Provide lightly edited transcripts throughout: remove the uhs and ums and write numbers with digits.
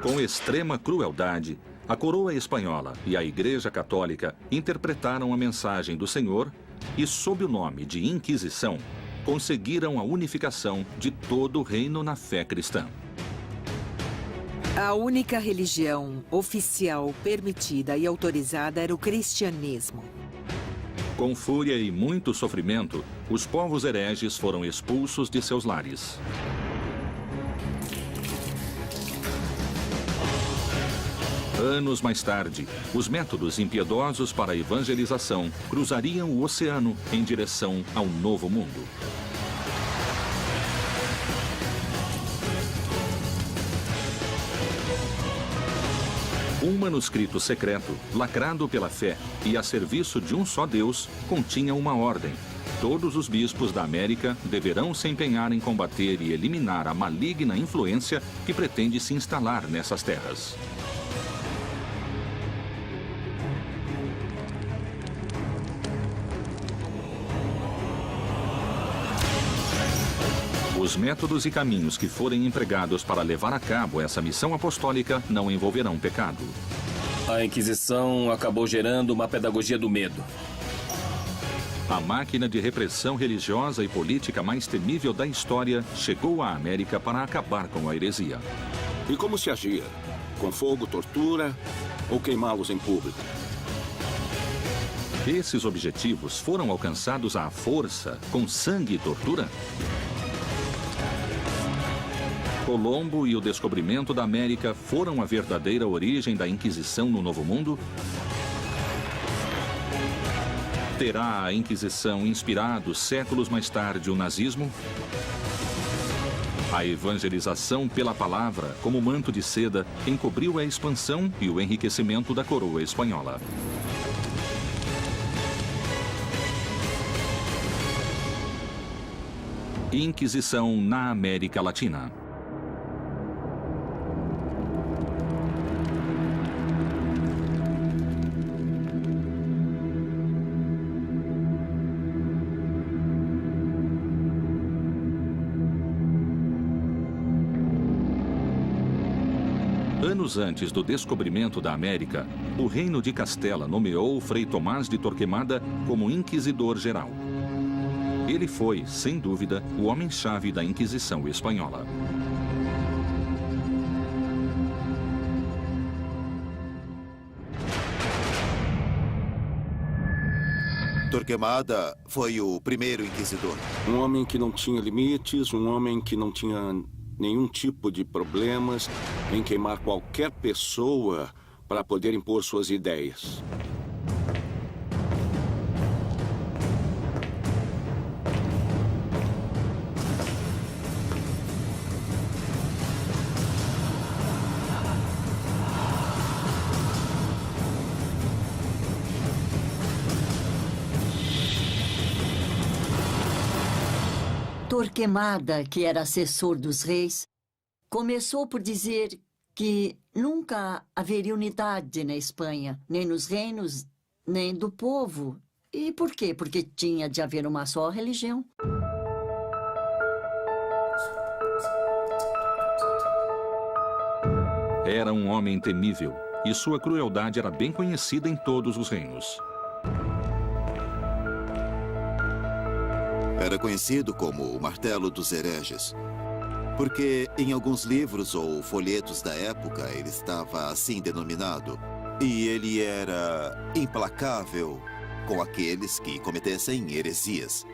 Com extrema crueldade, a coroa espanhola e a Igreja Católica interpretaram a mensagem do Senhor e, sob o nome de Inquisição, conseguiram a unificação de todo o reino na fé cristã. A única religião oficial permitida e autorizada era o cristianismo. Com fúria e muito sofrimento, os povos hereges foram expulsos de seus lares. Anos mais tarde, os métodos impiedosos para a evangelização cruzariam o oceano em direção ao Novo Mundo. Um manuscrito secreto, lacrado pela fé e a serviço de um só Deus, continha uma ordem. Todos os bispos da América deverão se empenhar em combater e eliminar a maligna influência que pretende se instalar nessas terras. Os métodos e caminhos que forem empregados para levar a cabo essa missão apostólica não envolverão pecado. A Inquisição acabou gerando uma pedagogia do medo. A máquina de repressão religiosa e política mais temível da história chegou à América para acabar com a heresia. E como se agia? Com fogo, tortura ou queimá-los em público? Esses objetivos foram alcançados à força, com sangue e tortura? Colombo e o descobrimento da América foram a verdadeira origem da Inquisição no Novo Mundo? Terá a Inquisição inspirado séculos mais tarde o nazismo? A evangelização pela palavra, como manto de seda, encobriu a expansão e o enriquecimento da coroa espanhola. Inquisição na América Latina. Anos antes do descobrimento da América, o Reino de Castela nomeou Frei Tomás de Torquemada como Inquisidor Geral. Ele foi, sem dúvida, o homem-chave da Inquisição espanhola. Torquemada foi o primeiro inquisidor. Um homem que não tinha limites, um homem que não tinha nenhum tipo de problemas em queimar qualquer pessoa para poder impor suas ideias. Torquemada, que era assessor dos reis, começou por dizer que nunca haveria unidade na Espanha, nem nos reinos, nem do povo. E por quê? Porque tinha de haver uma só religião. Era um homem temível e sua crueldade era bem conhecida em todos os reinos. Era conhecido como o Martelo dos Hereges, porque em alguns livros ou folhetos da época ele estava assim denominado. E ele era implacável com aqueles que cometessem heresias.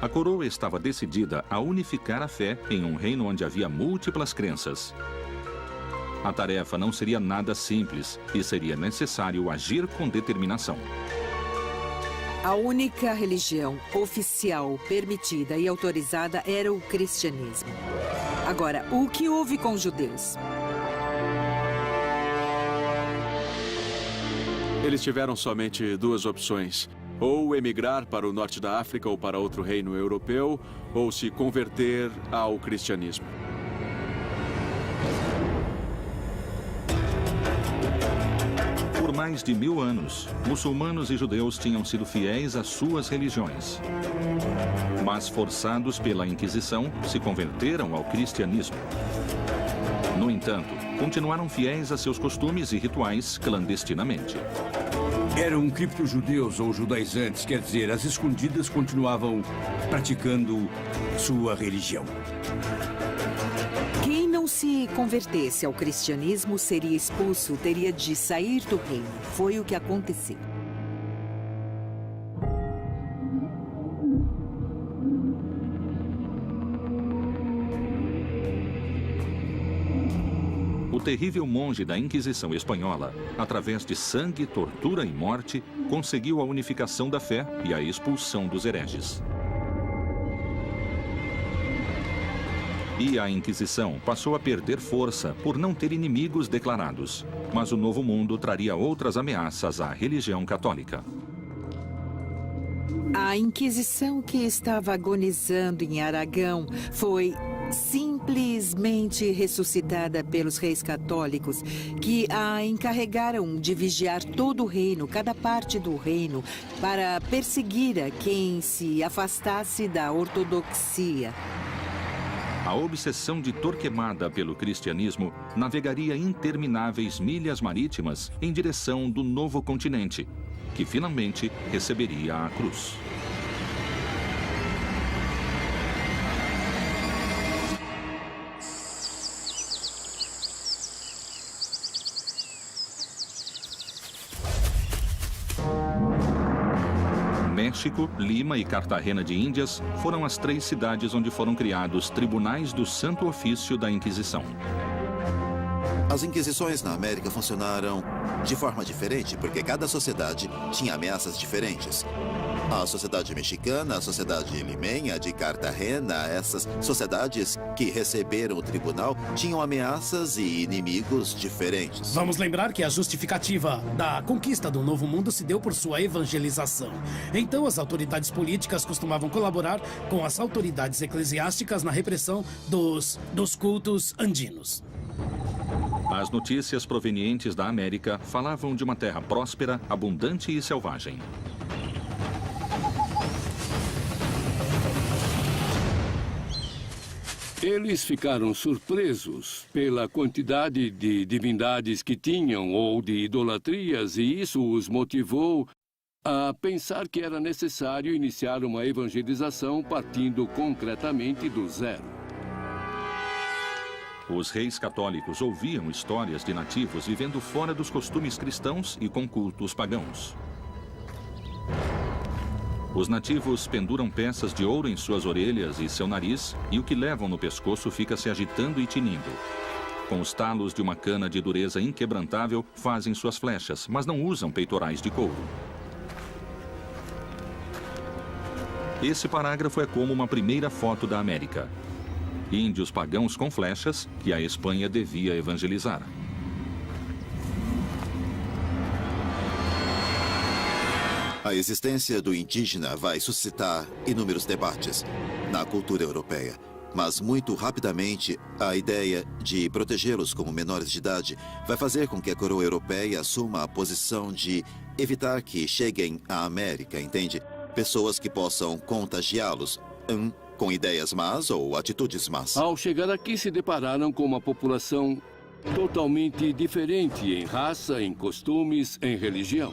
A coroa estava decidida a unificar a fé em um reino onde havia múltiplas crenças. A tarefa não seria nada simples e seria necessário agir com determinação. A única religião oficial permitida e autorizada era o cristianismo. Agora, o que houve com os judeus? Eles tiveram somente duas opções: ou emigrar para o norte da África ou para outro reino europeu, ou se converter ao cristianismo. mais de 1000 anos, muçulmanos e judeus tinham sido fiéis às suas religiões. Mas, forçados pela Inquisição, se converteram ao cristianismo. No entanto, continuaram fiéis a seus costumes e rituais clandestinamente. Eram cripto-judeus ou judaizantes, quer dizer, às escondidas continuavam praticando sua religião. Quem não se convertesse ao cristianismo seria expulso, teria de sair do reino. Foi o que aconteceu. O terrível monge da Inquisição Espanhola, através de sangue, tortura e morte, conseguiu a unificação da fé e a expulsão dos hereges. E a Inquisição passou a perder força por não ter inimigos declarados. Mas o Novo Mundo traria outras ameaças à religião católica. A Inquisição que estava agonizando em Aragão foi simplesmente ressuscitada pelos reis católicos, que a encarregaram de vigiar todo o reino, cada parte do reino, para perseguir a quem se afastasse da ortodoxia. A obsessão de Torquemada pelo cristianismo navegaria intermináveis milhas marítimas em direção do novo continente, que finalmente receberia a cruz. México, Lima e Cartagena de Índias foram as 3 cidades onde foram criados tribunais do Santo Ofício da Inquisição. As inquisições na América funcionaram de forma diferente, porque cada sociedade tinha ameaças diferentes. A sociedade mexicana, a sociedade limenha de Cartagena, essas sociedades que receberam o tribunal tinham ameaças e inimigos diferentes. Vamos lembrar que a justificativa da conquista do Novo Mundo se deu por sua evangelização. Então, as autoridades políticas costumavam colaborar com as autoridades eclesiásticas na repressão dos cultos andinos. As notícias provenientes da América falavam de uma terra próspera, abundante e selvagem. Eles ficaram surpresos pela quantidade de divindades que tinham ou de idolatrias, e isso os motivou a pensar que era necessário iniciar uma evangelização partindo concretamente do zero. Os reis católicos ouviam histórias de nativos vivendo fora dos costumes cristãos e com cultos pagãos. Os nativos penduram peças de ouro em suas orelhas e seu nariz, e o que levam no pescoço fica se agitando e tinindo. Com os talos de uma cana de dureza inquebrantável, fazem suas flechas, mas não usam peitorais de couro. Esse parágrafo é como uma primeira foto da América. Índios pagãos com flechas que a Espanha devia evangelizar. A existência do indígena vai suscitar inúmeros debates na cultura europeia. Mas muito rapidamente, a ideia de protegê-los como menores de idade vai fazer com que a coroa europeia assuma a posição de evitar que cheguem à América, entende? Pessoas que possam contagiá-los com ideias más ou atitudes más. Ao chegar aqui, se depararam com uma população totalmente diferente em raça, em costumes, em religião.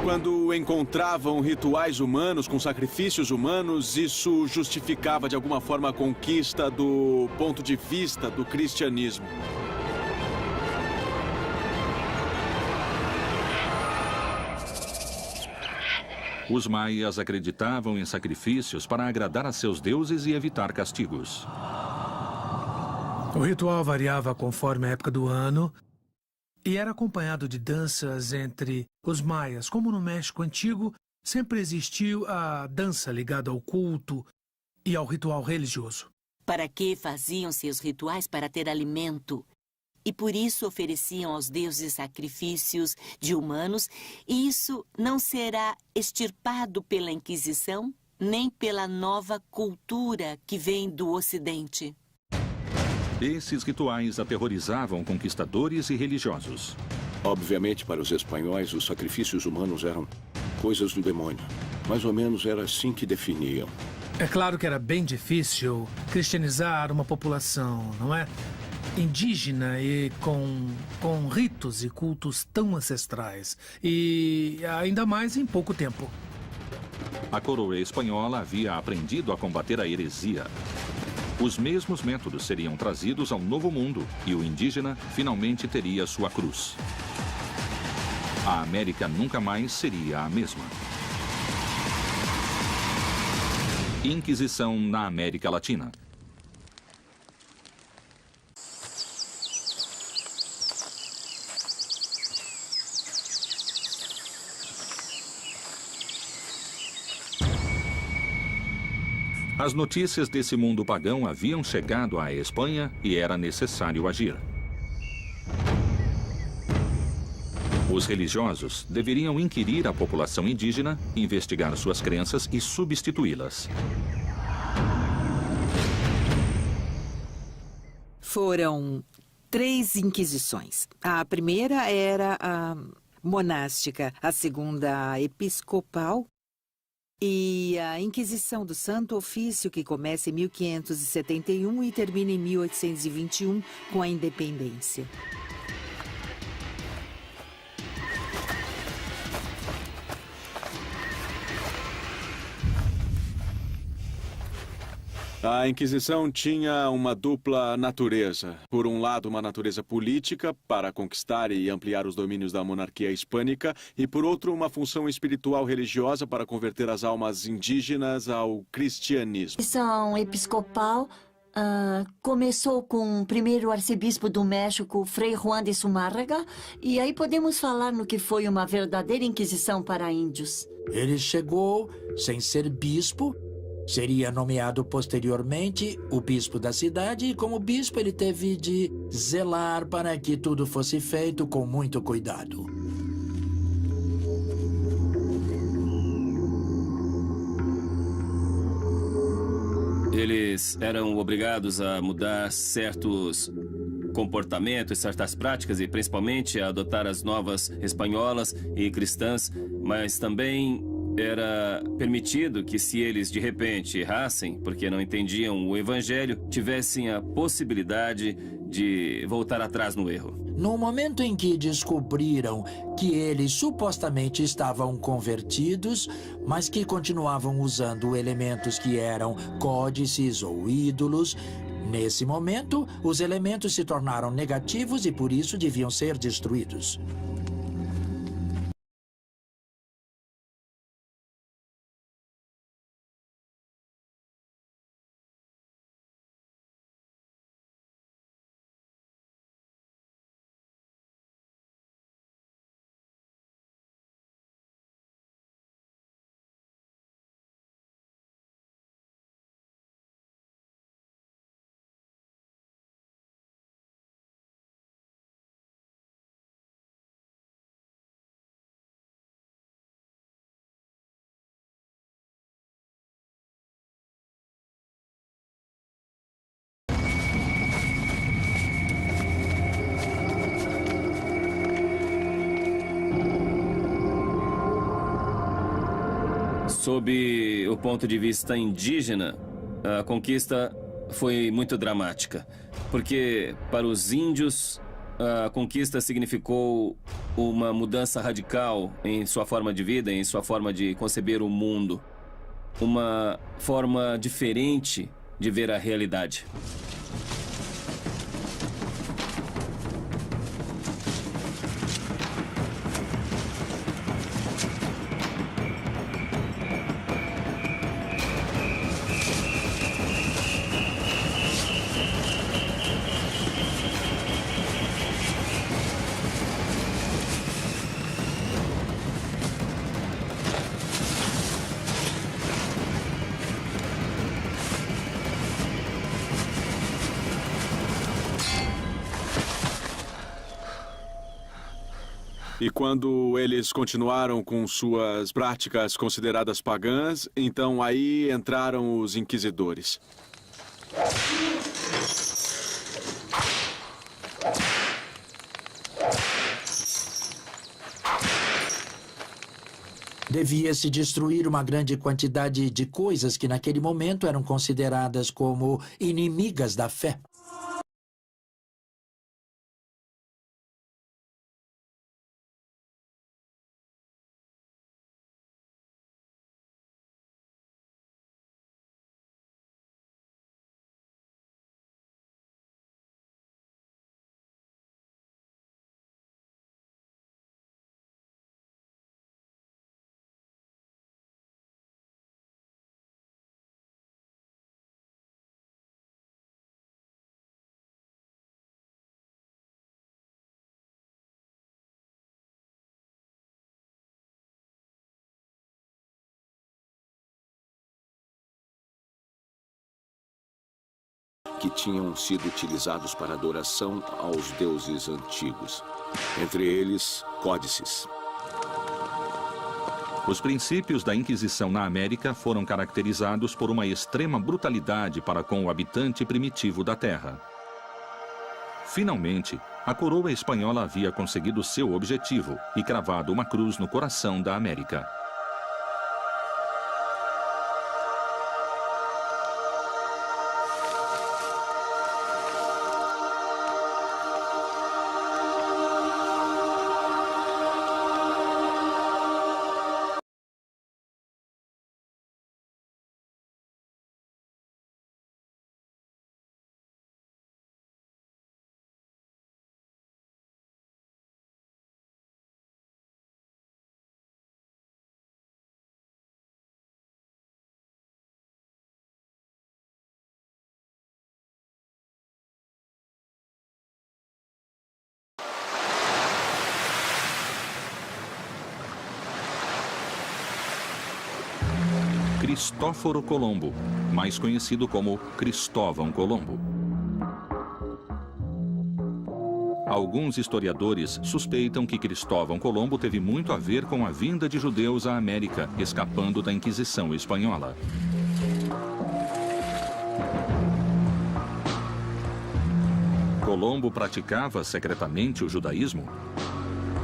Quando encontravam rituais humanos com sacrifícios humanos, isso justificava de alguma forma a conquista do ponto de vista do cristianismo. Os maias acreditavam em sacrifícios para agradar a seus deuses e evitar castigos. O ritual variava conforme a época do ano e era acompanhado de danças entre os maias. Como no México Antigo, sempre existiu a dança ligada ao culto e ao ritual religioso. Para que faziam seus rituais? Para ter alimento. E por isso ofereciam aos deuses sacrifícios de humanos, e isso não será extirpado pela Inquisição? nem pela nova cultura que vem do Ocidente. Esses rituais aterrorizavam conquistadores e religiosos. Obviamente, para os espanhóis, os sacrifícios humanos eram coisas do demônio. Mais ou menos era assim que definiam. É claro que era bem difícil cristianizar uma população, não é? Indígena e com ritos e cultos tão ancestrais. E ainda mais em pouco tempo. A coroa espanhola havia aprendido a combater a heresia. Os mesmos métodos seriam trazidos ao Novo Mundo e o indígena finalmente teria sua cruz. A América nunca mais seria a mesma. Inquisição na América Latina. As notícias desse mundo pagão haviam chegado à Espanha e era necessário agir. Os religiosos deveriam inquirir a população indígena, investigar suas crenças e substituí-las. Foram 3 inquisições. A primeira era a monástica, a segunda a episcopal e a Inquisição do Santo Ofício, que começa em 1571 e termina em 1821 com a independência. A Inquisição tinha uma dupla natureza. Por um lado, uma natureza política, para conquistar e ampliar os domínios da monarquia hispânica, e por outro, uma função espiritual religiosa para converter as almas indígenas ao cristianismo. A missão episcopal começou com o primeiro arcebispo do México, Frei Juan de Zumárraga, e aí podemos falar no que foi uma verdadeira inquisição para índios. Ele chegou sem ser bispo. Seria nomeado posteriormente o bispo da cidade e, como bispo, ele teve de zelar para que tudo fosse feito com muito cuidado. Eles eram obrigados a mudar certos comportamentos, certas práticas e principalmente a adotar as novas espanholas e cristãs, mas também era permitido que, se eles de repente errassem, porque não entendiam o evangelho, tivessem a possibilidade de voltar atrás no erro. No momento em que descobriram que eles supostamente estavam convertidos, mas que continuavam usando elementos que eram códices ou ídolos, nesse momento, os elementos se tornaram negativos e por isso deviam ser destruídos. Sob o ponto de vista indígena, a conquista foi muito dramática, porque para os índios a conquista significou uma mudança radical em sua forma de vida, em sua forma de conceber o mundo, uma forma diferente de ver a realidade. E quando eles continuaram com suas práticas consideradas pagãs, então aí entraram os inquisidores. Devia-se destruir uma grande quantidade de coisas que naquele momento eram consideradas como inimigas da fé. Que tinham sido utilizados para adoração aos deuses antigos, entre eles códices. Os princípios da Inquisição na América foram caracterizados por uma extrema brutalidade para com o habitante primitivo da terra. Finalmente, a coroa espanhola havia conseguido seu objetivo e cravado uma cruz no coração da América. Cristóforo Colombo, mais conhecido como Cristóvão Colombo. Alguns historiadores suspeitam que Cristóvão Colombo teve muito a ver com a vinda de judeus à América, escapando da Inquisição espanhola. Colombo praticava secretamente o judaísmo?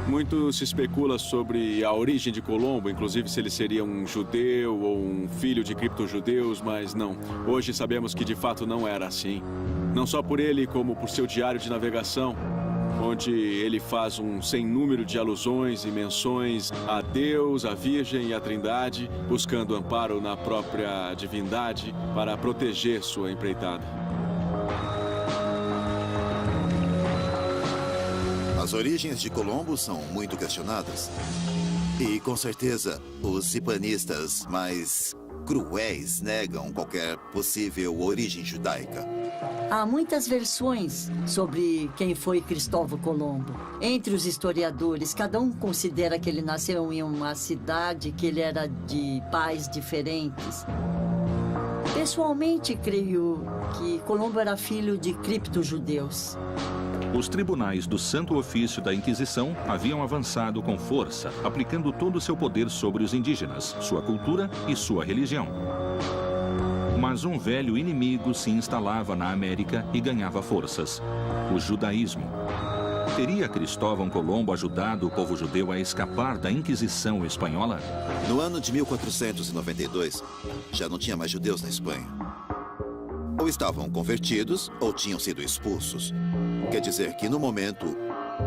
Muito se especula sobre a origem de Colombo, inclusive se ele seria um judeu ou um filho de criptojudeus, mas não. Hoje sabemos que de fato não era assim. Não só por ele, como por seu diário de navegação, onde ele faz um sem número de alusões e menções a Deus, a Virgem e a Trindade, buscando amparo na própria divindade para proteger sua empreitada. As origens de Colombo são muito questionadas. E, com certeza, os hispanistas mais cruéis negam qualquer possível origem judaica. Há muitas versões sobre quem foi Cristóvão Colombo. Entre os historiadores, cada um considera que ele nasceu em uma cidade, que ele era de pais diferentes. Pessoalmente, creio que Colombo era filho de criptojudeus. Os tribunais do Santo Ofício da Inquisição haviam avançado com força, aplicando todo o seu poder sobre os indígenas, sua cultura e sua religião. Mas um velho inimigo se instalava na América e ganhava forças: o judaísmo. Teria Cristóvão Colombo ajudado o povo judeu a escapar da Inquisição espanhola? No ano de 1492, já não tinha mais judeus na Espanha. Ou estavam convertidos ou tinham sido expulsos. Quer dizer que no momento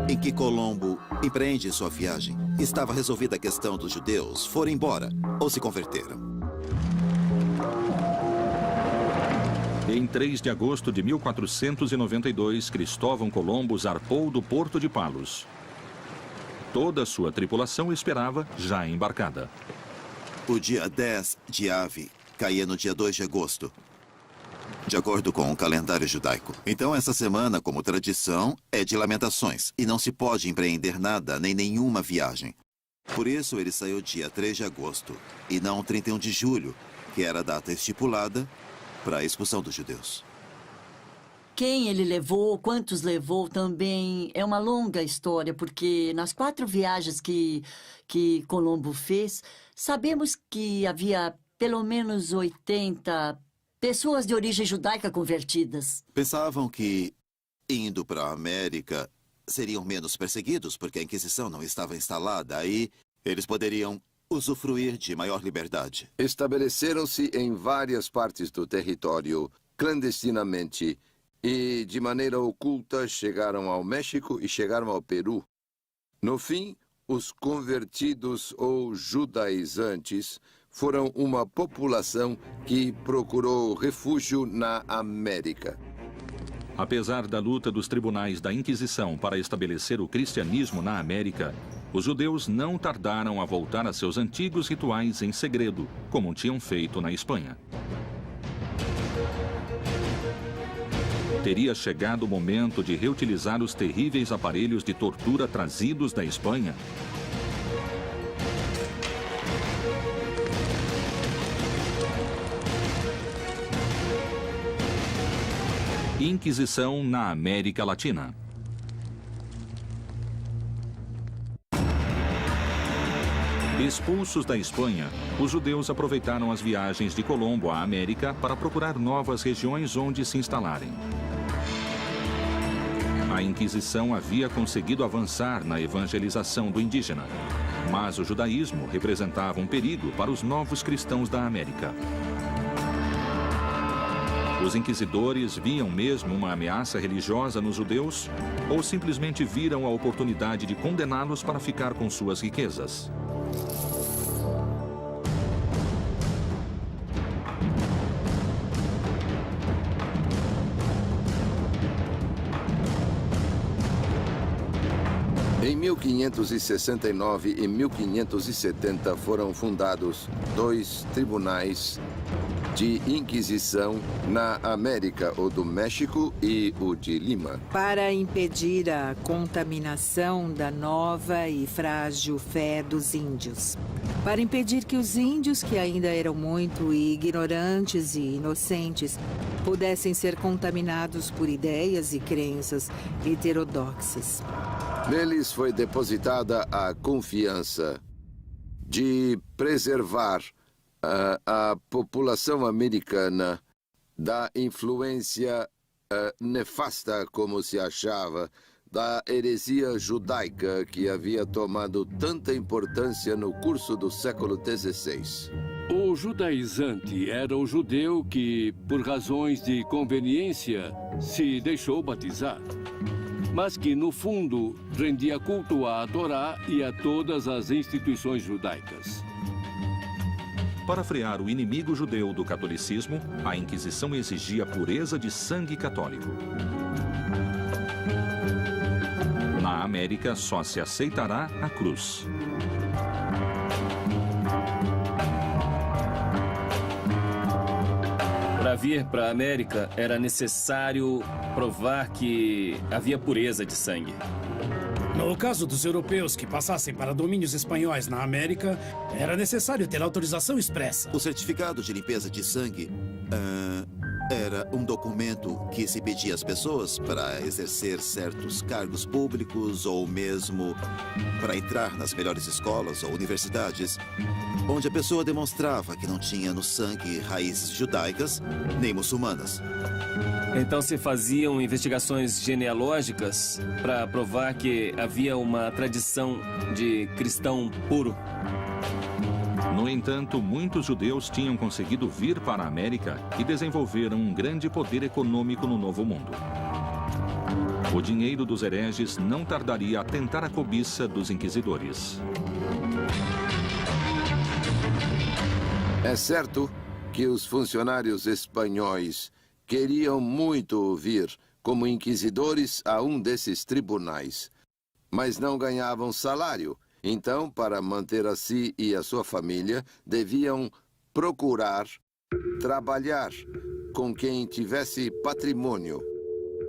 em que Colombo empreende sua viagem, estava resolvida a questão dos judeus, foram embora ou se converteram. Em 3 de agosto de 1492, Cristóvão Colombo zarpou do Porto de Palos. Toda a sua tripulação esperava, já embarcada. O dia 10 de Ave caía no dia 2 de agosto, de acordo com o calendário judaico. Então, essa semana, como tradição, é de lamentações e não se pode empreender nada, nem nenhuma viagem. Por isso, ele saiu dia 3 de agosto e não 31 de julho, que era a data estipulada para a expulsão dos judeus. Quem ele levou, quantos levou também é uma longa história, porque nas 4 viagens que Colombo fez, sabemos que havia pelo menos 80 pessoas de origem judaica convertidas. Pensavam que, indo para a América, seriam menos perseguidos, porque a Inquisição não estava instalada. Aí, eles poderiam usufruir de maior liberdade. Estabeleceram-se em várias partes do território, clandestinamente, e, de maneira oculta, chegaram ao México e chegaram ao Peru. No fim, os convertidos ou judaizantes foram uma população que procurou refúgio na América. Apesar da luta dos tribunais da Inquisição para estabelecer o cristianismo na América, os judeus não tardaram a voltar a seus antigos rituais em segredo, como tinham feito na Espanha. Teria chegado o momento de reutilizar os terríveis aparelhos de tortura trazidos da Espanha? Inquisição na América Latina. Expulsos da Espanha, os judeus aproveitaram as viagens de Colombo à América para procurar novas regiões onde se instalarem. A Inquisição havia conseguido avançar na evangelização do indígena, mas o judaísmo representava um perigo para os novos cristãos da América. Os inquisidores viam mesmo uma ameaça religiosa nos judeus ou simplesmente viram a oportunidade de condená-los para ficar com suas riquezas? Em 1569 e 1570 foram fundados 2 tribunais de Inquisição na América, o do México e o de Lima. Para impedir a contaminação da nova e frágil fé dos índios. Para impedir que os índios, que ainda eram muito ignorantes e inocentes, pudessem ser contaminados por ideias e crenças heterodoxas. Neles foi depositada a confiança de preservar a população americana da influência nefasta, como se achava, da heresia judaica que havia tomado tanta importância no curso do século XVI. O judaizante era o judeu que, por razões de conveniência, se deixou batizar, mas que, no fundo, rendia culto à Torá e a todas as instituições judaicas. Para frear o inimigo judeu do catolicismo, a Inquisição exigia pureza de sangue católico. Na América, só se aceitará a cruz. Para vir para a América, era necessário provar que havia pureza de sangue. No caso dos europeus que passassem para domínios espanhóis na América, era necessário ter autorização expressa. O certificado de limpeza de sangue era um documento que se pedia às pessoas para exercer certos cargos públicos ou mesmo para entrar nas melhores escolas ou universidades, onde a pessoa demonstrava que não tinha no sangue raízes judaicas nem muçulmanas. Então se faziam investigações genealógicas para provar que havia uma tradição de cristão puro. No entanto, muitos judeus tinham conseguido vir para a América e desenvolveram um grande poder econômico no Novo Mundo. O dinheiro dos hereges não tardaria a tentar a cobiça dos inquisidores. É certo que os funcionários espanhóis queriam muito vir como inquisidores a um desses tribunais, mas não ganhavam salário. Então, para manter a si e a sua família, deviam procurar trabalhar com quem tivesse patrimônio.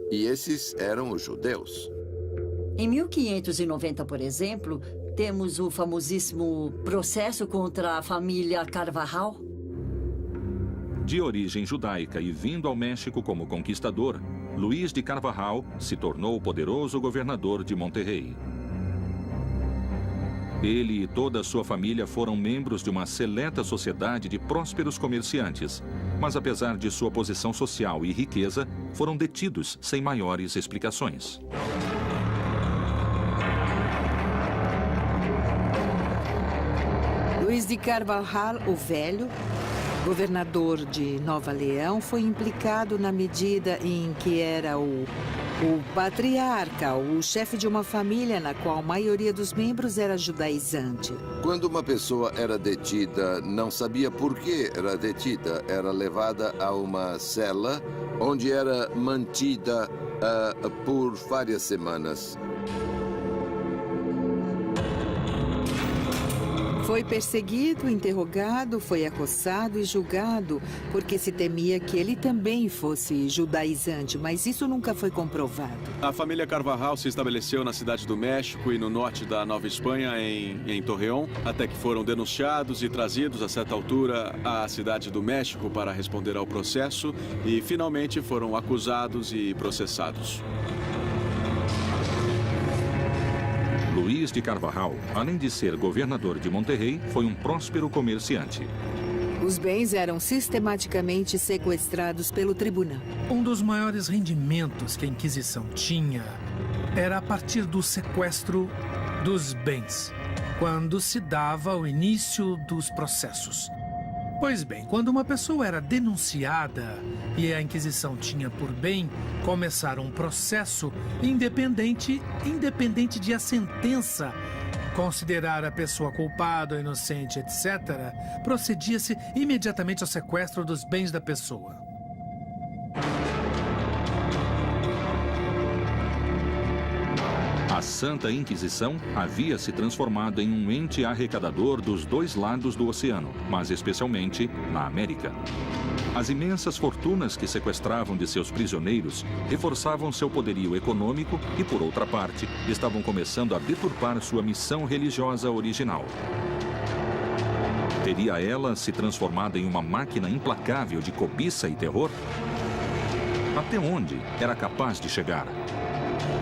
E esses eram os judeus. Em 1590, por exemplo, temos o famosíssimo processo contra a família Carvajal. De origem judaica e vindo ao México como conquistador, Luís de Carvajal se tornou o poderoso governador de Monterrey. Ele e toda a sua família foram membros de uma seleta sociedade de prósperos comerciantes, mas apesar de sua posição social e riqueza, foram detidos sem maiores explicações. Luís de Carvajal, o Velho, governador de Nova Leão, foi implicado na medida em que era o patriarca, o chefe de uma família na qual a maioria dos membros era judaizante. Quando uma pessoa era detida, não sabia por que era detida. Era levada a uma cela, onde era mantida por várias semanas. Foi perseguido, interrogado, foi acossado e julgado, porque se temia que ele também fosse judaizante, mas isso nunca foi comprovado. A família Carvajal se estabeleceu na cidade do México e no norte da Nova Espanha, em Torreón, até que foram denunciados e trazidos, a certa altura, à cidade do México para responder ao processo e, finalmente, foram acusados e processados. Luís de Carvajal, além de ser governador de Monterrey, foi um próspero comerciante. Os bens eram sistematicamente sequestrados pelo tribunal. Um dos maiores rendimentos que a Inquisição tinha era a partir do sequestro dos bens, quando se dava o início dos processos. Pois bem, quando uma pessoa era denunciada e a Inquisição tinha por bem começar um processo independente de a sentença considerar a pessoa culpada ou inocente, etc., procedia-se imediatamente ao sequestro dos bens da pessoa. A Santa Inquisição havia se transformado em um ente arrecadador dos dois lados do oceano, mas especialmente na América. As imensas fortunas que sequestravam de seus prisioneiros reforçavam seu poderio econômico e, por outra parte, estavam começando a deturpar sua missão religiosa original. Teria ela se transformado em uma máquina implacável de cobiça e terror? Até onde era capaz de chegar?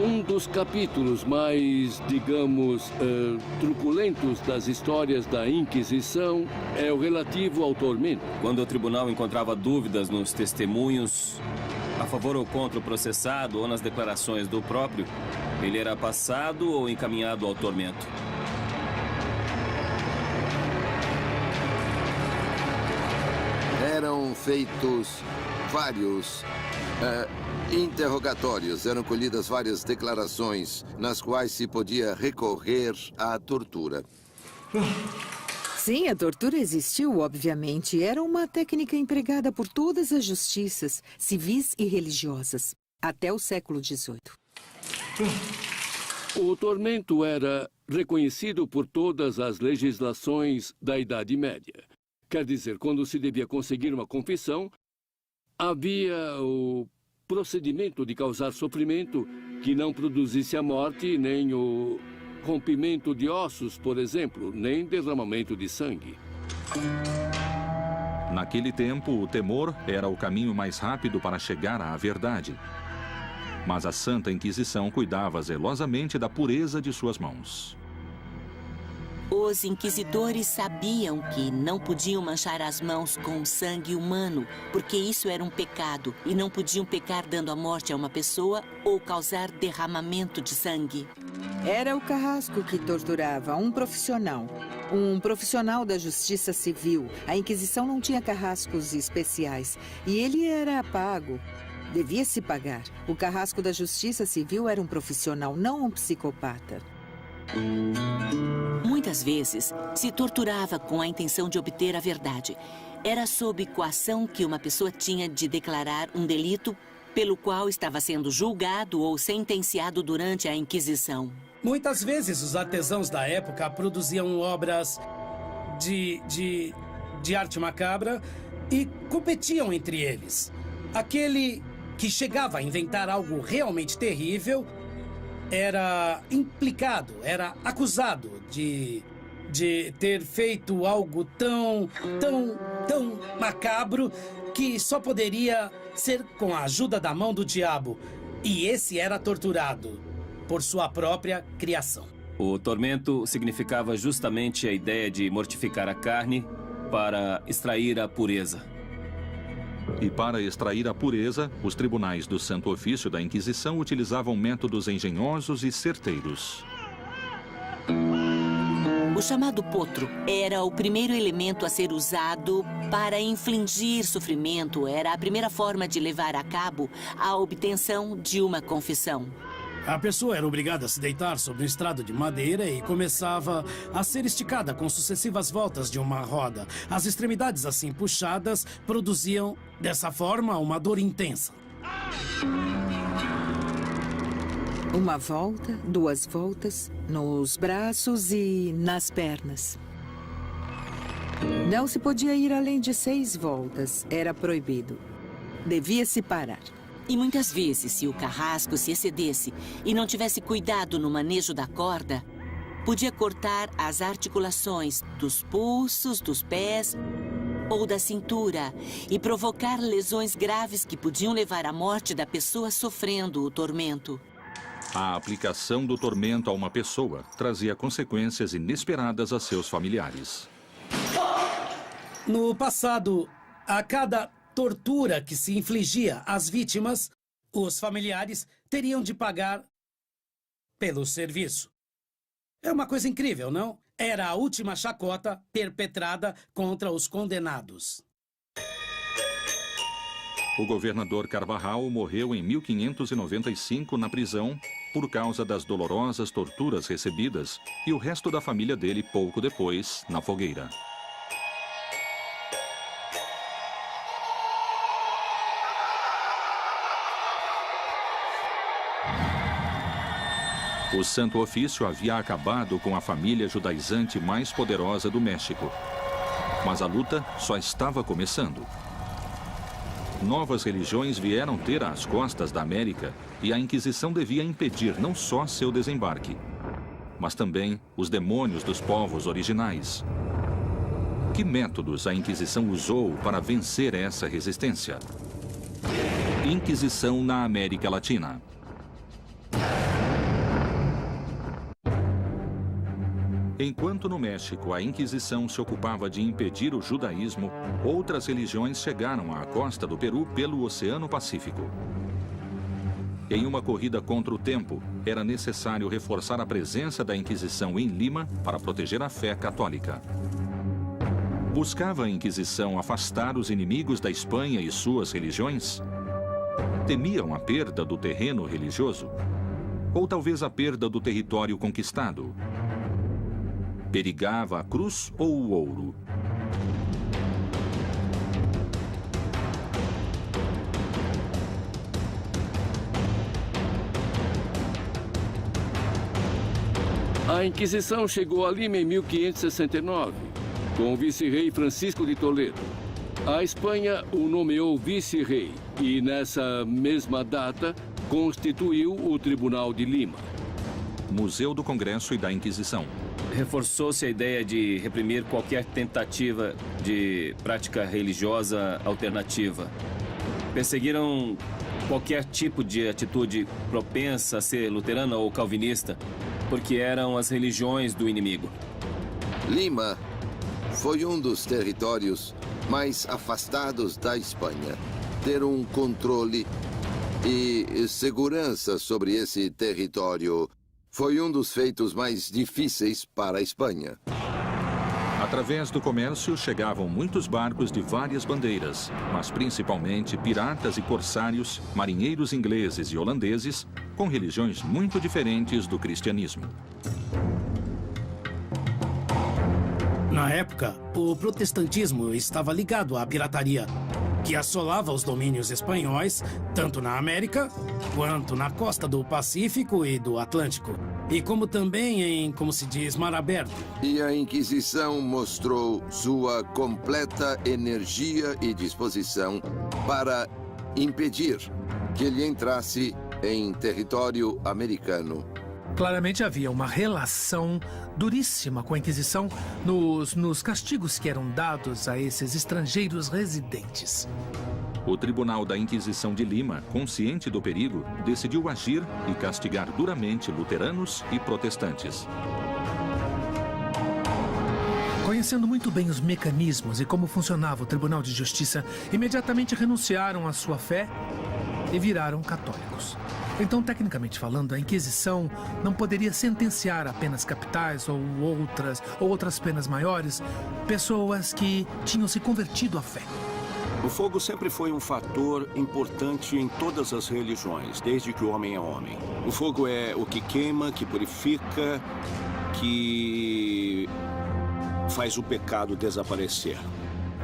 Um dos capítulos mais, digamos, truculentos das histórias da Inquisição é o relativo ao tormento. Quando o tribunal encontrava dúvidas nos testemunhos a favor ou contra o processado ou nas declarações do próprio, ele era passado ou encaminhado ao tormento. Eram feitos vários interrogatórios, eram colhidas várias declarações nas quais se podia recorrer à tortura. Sim, a tortura existiu, obviamente. Era uma técnica empregada por todas as justiças, civis e religiosas, até o século XVIII. O tormento era reconhecido por todas as legislações da Idade Média. Quer dizer, quando se devia conseguir uma confissão, havia o procedimento de causar sofrimento que não produzisse a morte, nem o rompimento de ossos, por exemplo, nem derramamento de sangue. Naquele tempo, o temor era o caminho mais rápido para chegar à verdade. Mas a Santa Inquisição cuidava zelosamente da pureza de suas mãos. Os inquisidores sabiam que não podiam manchar as mãos com sangue humano, porque isso era um pecado, e não podiam pecar dando a morte a uma pessoa ou causar derramamento de sangue. Era o carrasco que torturava, um profissional da justiça civil. A Inquisição não tinha carrascos especiais, e ele era pago. Devia se pagar. O carrasco da justiça civil era um profissional, não um psicopata. Muitas vezes, se torturava com a intenção de obter a verdade. Era sob coação que uma pessoa tinha de declarar um delito pelo qual estava sendo julgado ou sentenciado durante a Inquisição. Muitas vezes, os artesãos da época produziam obras de arte macabra e competiam entre eles. Aquele que chegava a inventar algo realmente terrível era implicado, era acusado de ter feito algo tão macabro que só poderia ser com a ajuda da mão do diabo. E esse era torturado por sua própria criação. O tormento significava justamente a ideia de mortificar a carne para extrair a pureza. E para extrair a pureza, os tribunais do Santo Ofício da Inquisição utilizavam métodos engenhosos e certeiros. O chamado potro era o primeiro elemento a ser usado para infligir sofrimento. Era a primeira forma de levar a cabo a obtenção de uma confissão. A pessoa era obrigada a se deitar sobre um estrado de madeira e começava a ser esticada com sucessivas voltas de uma roda. As extremidades assim puxadas produziam, dessa forma, uma dor intensa. Uma volta, 2 voltas, nos braços e nas pernas. Não se podia ir além de 6 voltas. Era proibido. Devia-se parar. E muitas vezes, se o carrasco se excedesse e não tivesse cuidado no manejo da corda, podia cortar as articulações dos pulsos, dos pés ou da cintura e provocar lesões graves que podiam levar à morte da pessoa sofrendo o tormento. A aplicação do tormento a uma pessoa trazia consequências inesperadas a seus familiares. No passado, a cada tortura que se infligia às vítimas, os familiares teriam de pagar pelo serviço. É uma coisa incrível, não? Era a última chacota perpetrada contra os condenados. O governador Carvajal morreu em 1595 na prisão por causa das dolorosas torturas recebidas e o resto da família dele pouco depois na fogueira. O Santo Ofício havia acabado com a família judaizante mais poderosa do México. Mas a luta só estava começando. Novas religiões vieram ter às costas da América e a Inquisição devia impedir não só seu desembarque, mas também os demônios dos povos originais. Que métodos a Inquisição usou para vencer essa resistência? Inquisição na América Latina. Enquanto no México a Inquisição se ocupava de impedir o judaísmo, outras religiões chegaram à costa do Peru pelo Oceano Pacífico. Em uma corrida contra o tempo, era necessário reforçar a presença da Inquisição em Lima para proteger a fé católica. Buscava a Inquisição afastar os inimigos da Espanha e suas religiões? Temiam a perda do terreno religioso? Ou talvez a perda do território conquistado? Perigava a cruz ou o ouro? A Inquisição chegou a Lima em 1569, com o vice-rei Francisco de Toledo. A Espanha o nomeou vice-rei e, nessa mesma data, constituiu o Tribunal de Lima. Museu do Congresso e da Inquisição. Reforçou-se a ideia de reprimir qualquer tentativa de prática religiosa alternativa. Perseguiram qualquer tipo de atitude propensa a ser luterana ou calvinista, porque eram as religiões do inimigo. Lima foi um dos territórios mais afastados da Espanha. Ter um controle e segurança sobre esse território foi um dos feitos mais difíceis para a Espanha. Através do comércio chegavam muitos barcos de várias bandeiras, mas principalmente piratas e corsários, marinheiros ingleses e holandeses, com religiões muito diferentes do cristianismo. Na época, o protestantismo estava ligado à pirataria, que assolava os domínios espanhóis, tanto na América, quanto na costa do Pacífico e do Atlântico, e como também em, como se diz, mar aberto. E a Inquisição mostrou sua completa energia e disposição para impedir que ele entrasse em território americano. Claramente havia uma relação duríssima com a Inquisição nos castigos que eram dados a esses estrangeiros residentes. O Tribunal da Inquisição de Lima, consciente do perigo, decidiu agir e castigar duramente luteranos e protestantes. Conhecendo muito bem os mecanismos e como funcionava o Tribunal de Justiça, imediatamente renunciaram à sua fé e viraram católicos. Então, tecnicamente falando, a Inquisição não poderia sentenciar apenas capitais ou outras penas maiores pessoas que tinham se convertido à fé. O fogo sempre foi um fator importante em todas as religiões, desde que o homem é homem. O fogo é o que queima, que purifica, que faz o pecado desaparecer.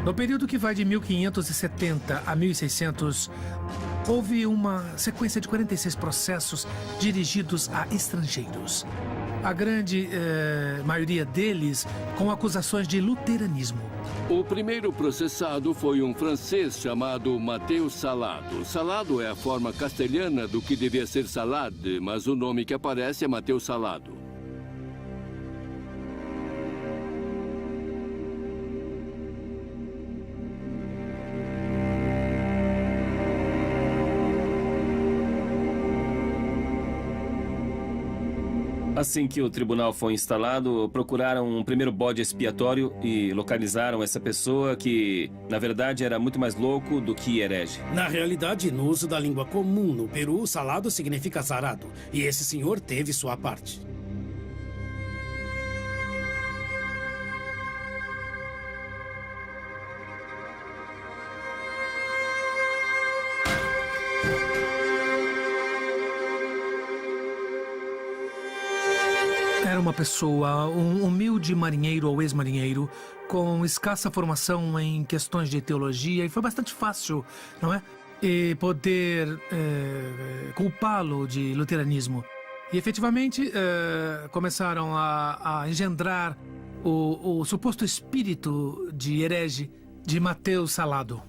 No período que vai de 1570 a 1600, houve uma sequência de 46 processos dirigidos a estrangeiros. A grande maioria deles com acusações de luteranismo. O primeiro processado foi um francês chamado Mateus Salado. Salado é a forma castelhana do que devia ser Salade, mas o nome que aparece é Mateus Salado. Assim que o tribunal foi instalado, procuraram um primeiro bode expiatório e localizaram essa pessoa que, na verdade, era muito mais louco do que herege. Na realidade, no uso da língua comum no Peru, salado significa sarado. E esse senhor teve sua parte. Era uma pessoa, um humilde marinheiro ou ex-marinheiro, com escassa formação em questões de teologia, e foi bastante fácil, não é? E poder culpá-lo de luteranismo. E efetivamente começaram a engendrar o suposto espírito de herege de Mateus Salado.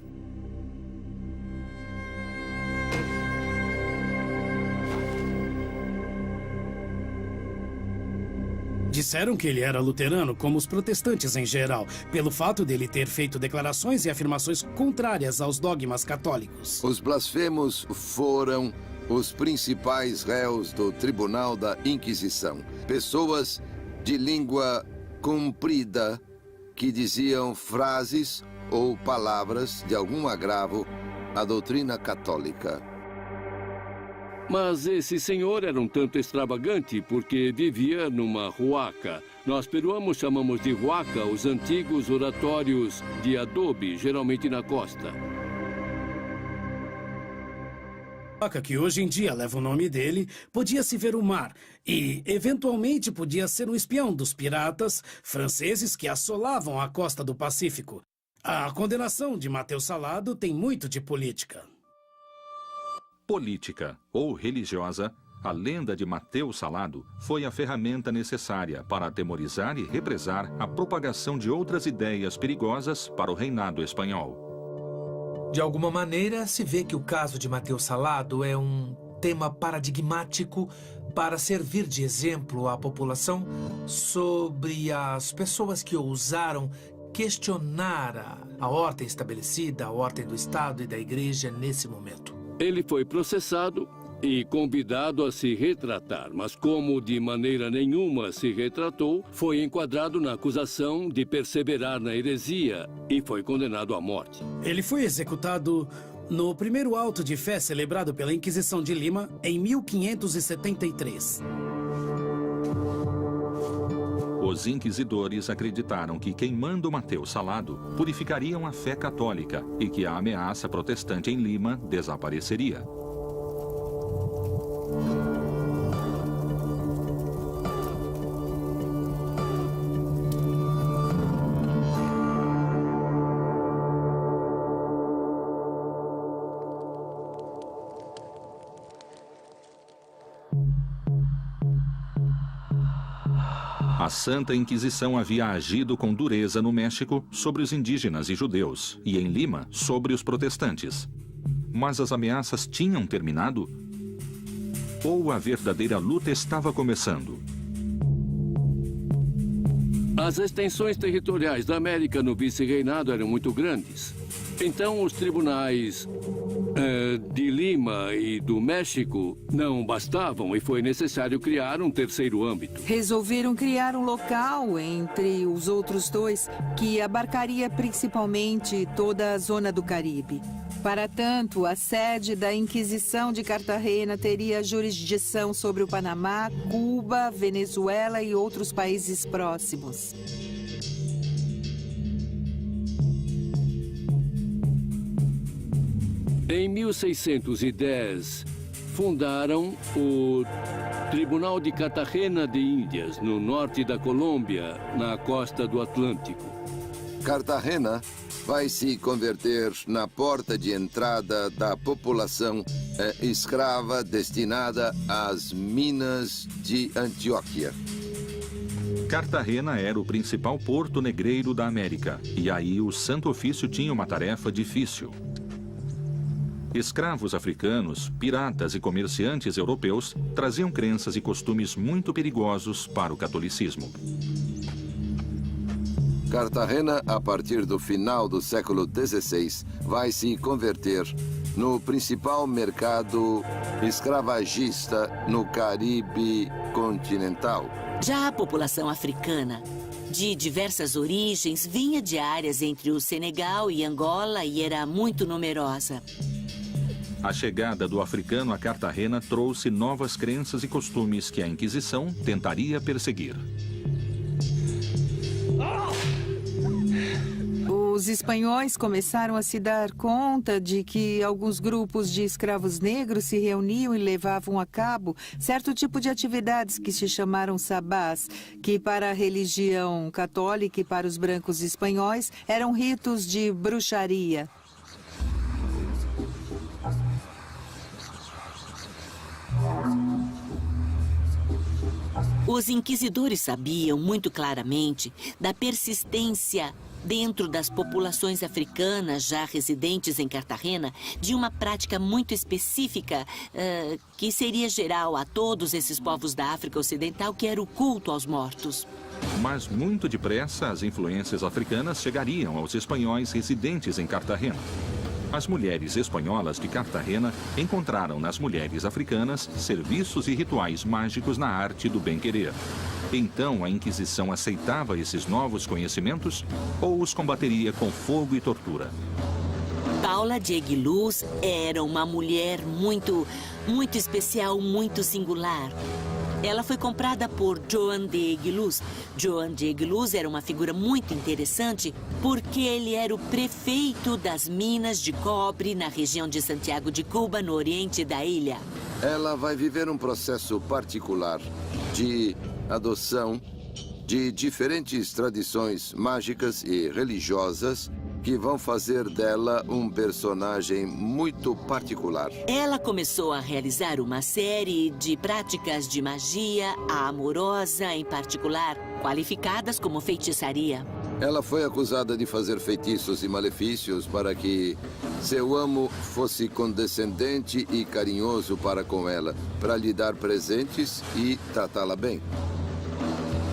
Disseram que ele era luterano, como os protestantes em geral, pelo fato dele ter feito declarações e afirmações contrárias aos dogmas católicos. Os blasfemos foram os principais réus do Tribunal da Inquisição. Pessoas de língua comprida que diziam frases ou palavras de algum agravo à doutrina católica. Mas esse senhor era um tanto extravagante porque vivia numa huaca. Nós peruanos chamamos de huaca os antigos oratórios de adobe, geralmente na costa. A huaca, que hoje em dia leva o nome dele, podia-se ver o mar e, eventualmente, podia ser um espião dos piratas franceses que assolavam a costa do Pacífico. A condenação de Mateus Salado tem muito de política. Política ou religiosa, a lenda de Mateus Salado foi a ferramenta necessária para atemorizar e represar a propagação de outras ideias perigosas para o reinado espanhol. De alguma maneira, se vê que o caso de Mateus Salado é um tema paradigmático para servir de exemplo à população sobre as pessoas que ousaram questionar a ordem estabelecida, a ordem do Estado e da Igreja nesse momento. Ele foi processado e convidado a se retratar, mas como de maneira nenhuma se retratou, foi enquadrado na acusação de perseverar na heresia e foi condenado à morte. Ele foi executado no primeiro auto de fé celebrado pela Inquisição de Lima em 1573. Os inquisidores acreditaram que queimando Mateus Salado purificariam a fé católica e que a ameaça protestante em Lima desapareceria. A Santa Inquisição havia agido com dureza no México sobre os indígenas e judeus, e em Lima sobre os protestantes. Mas as ameaças tinham terminado? Ou a verdadeira luta estava começando? As extensões territoriais da América no vice-reinado eram muito grandes. Então, os tribunais de Lima e do México não bastavam e foi necessário criar um terceiro âmbito. Resolveram criar um local entre os outros dois que abarcaria principalmente toda a zona do Caribe. Para tanto, a sede da Inquisição de Cartagena teria jurisdição sobre o Panamá, Cuba, Venezuela e outros países próximos. Em 1610, fundaram o Tribunal de Cartagena de Índias, no norte da Colômbia, na costa do Atlântico. Cartagena vai se converter na porta de entrada da população escrava destinada às minas de Antioquia. Cartagena era o principal porto negreiro da América, e aí o Santo Ofício tinha uma tarefa difícil. Escravos africanos, piratas e comerciantes europeus traziam crenças e costumes muito perigosos para o catolicismo. Cartagena, a partir do final do século XVI, vai se converter no principal mercado escravagista no Caribe continental. Já a população africana, de diversas origens, vinha de áreas entre o Senegal e Angola e era muito numerosa. A chegada do africano a Cartagena trouxe novas crenças e costumes que a Inquisição tentaria perseguir. Os espanhóis começaram a se dar conta de que alguns grupos de escravos negros se reuniam e levavam a cabo certo tipo de atividades que se chamaram sabás, que para a religião católica e para os brancos espanhóis eram ritos de bruxaria. Os inquisidores sabiam muito claramente da persistência dentro das populações africanas já residentes em Cartagena de uma prática muito específica que seria geral a todos esses povos da África Ocidental, que era o culto aos mortos. Mas muito depressa as influências africanas chegariam aos espanhóis residentes em Cartagena. As mulheres espanholas de Cartagena encontraram nas mulheres africanas serviços e rituais mágicos na arte do bem-querer. Então a Inquisição aceitava esses novos conhecimentos ou os combateria com fogo e tortura? Paula de Aguiluz era uma mulher muito especial, muito singular. Ela foi comprada por Joan de Aguiluz. Joan de Aguiluz era uma figura muito interessante porque ele era o prefeito das minas de cobre na região de Santiago de Cuba, no oriente da ilha. Ela vai viver um processo particular de adoção de diferentes tradições mágicas e religiosas que vão fazer dela um personagem muito particular. Ela começou a realizar uma série de práticas de magia amorosa, em particular, qualificadas como feitiçaria. Ela foi acusada de fazer feitiços e malefícios para que seu amo fosse condescendente e carinhoso para com ela, para lhe dar presentes e tratá-la bem.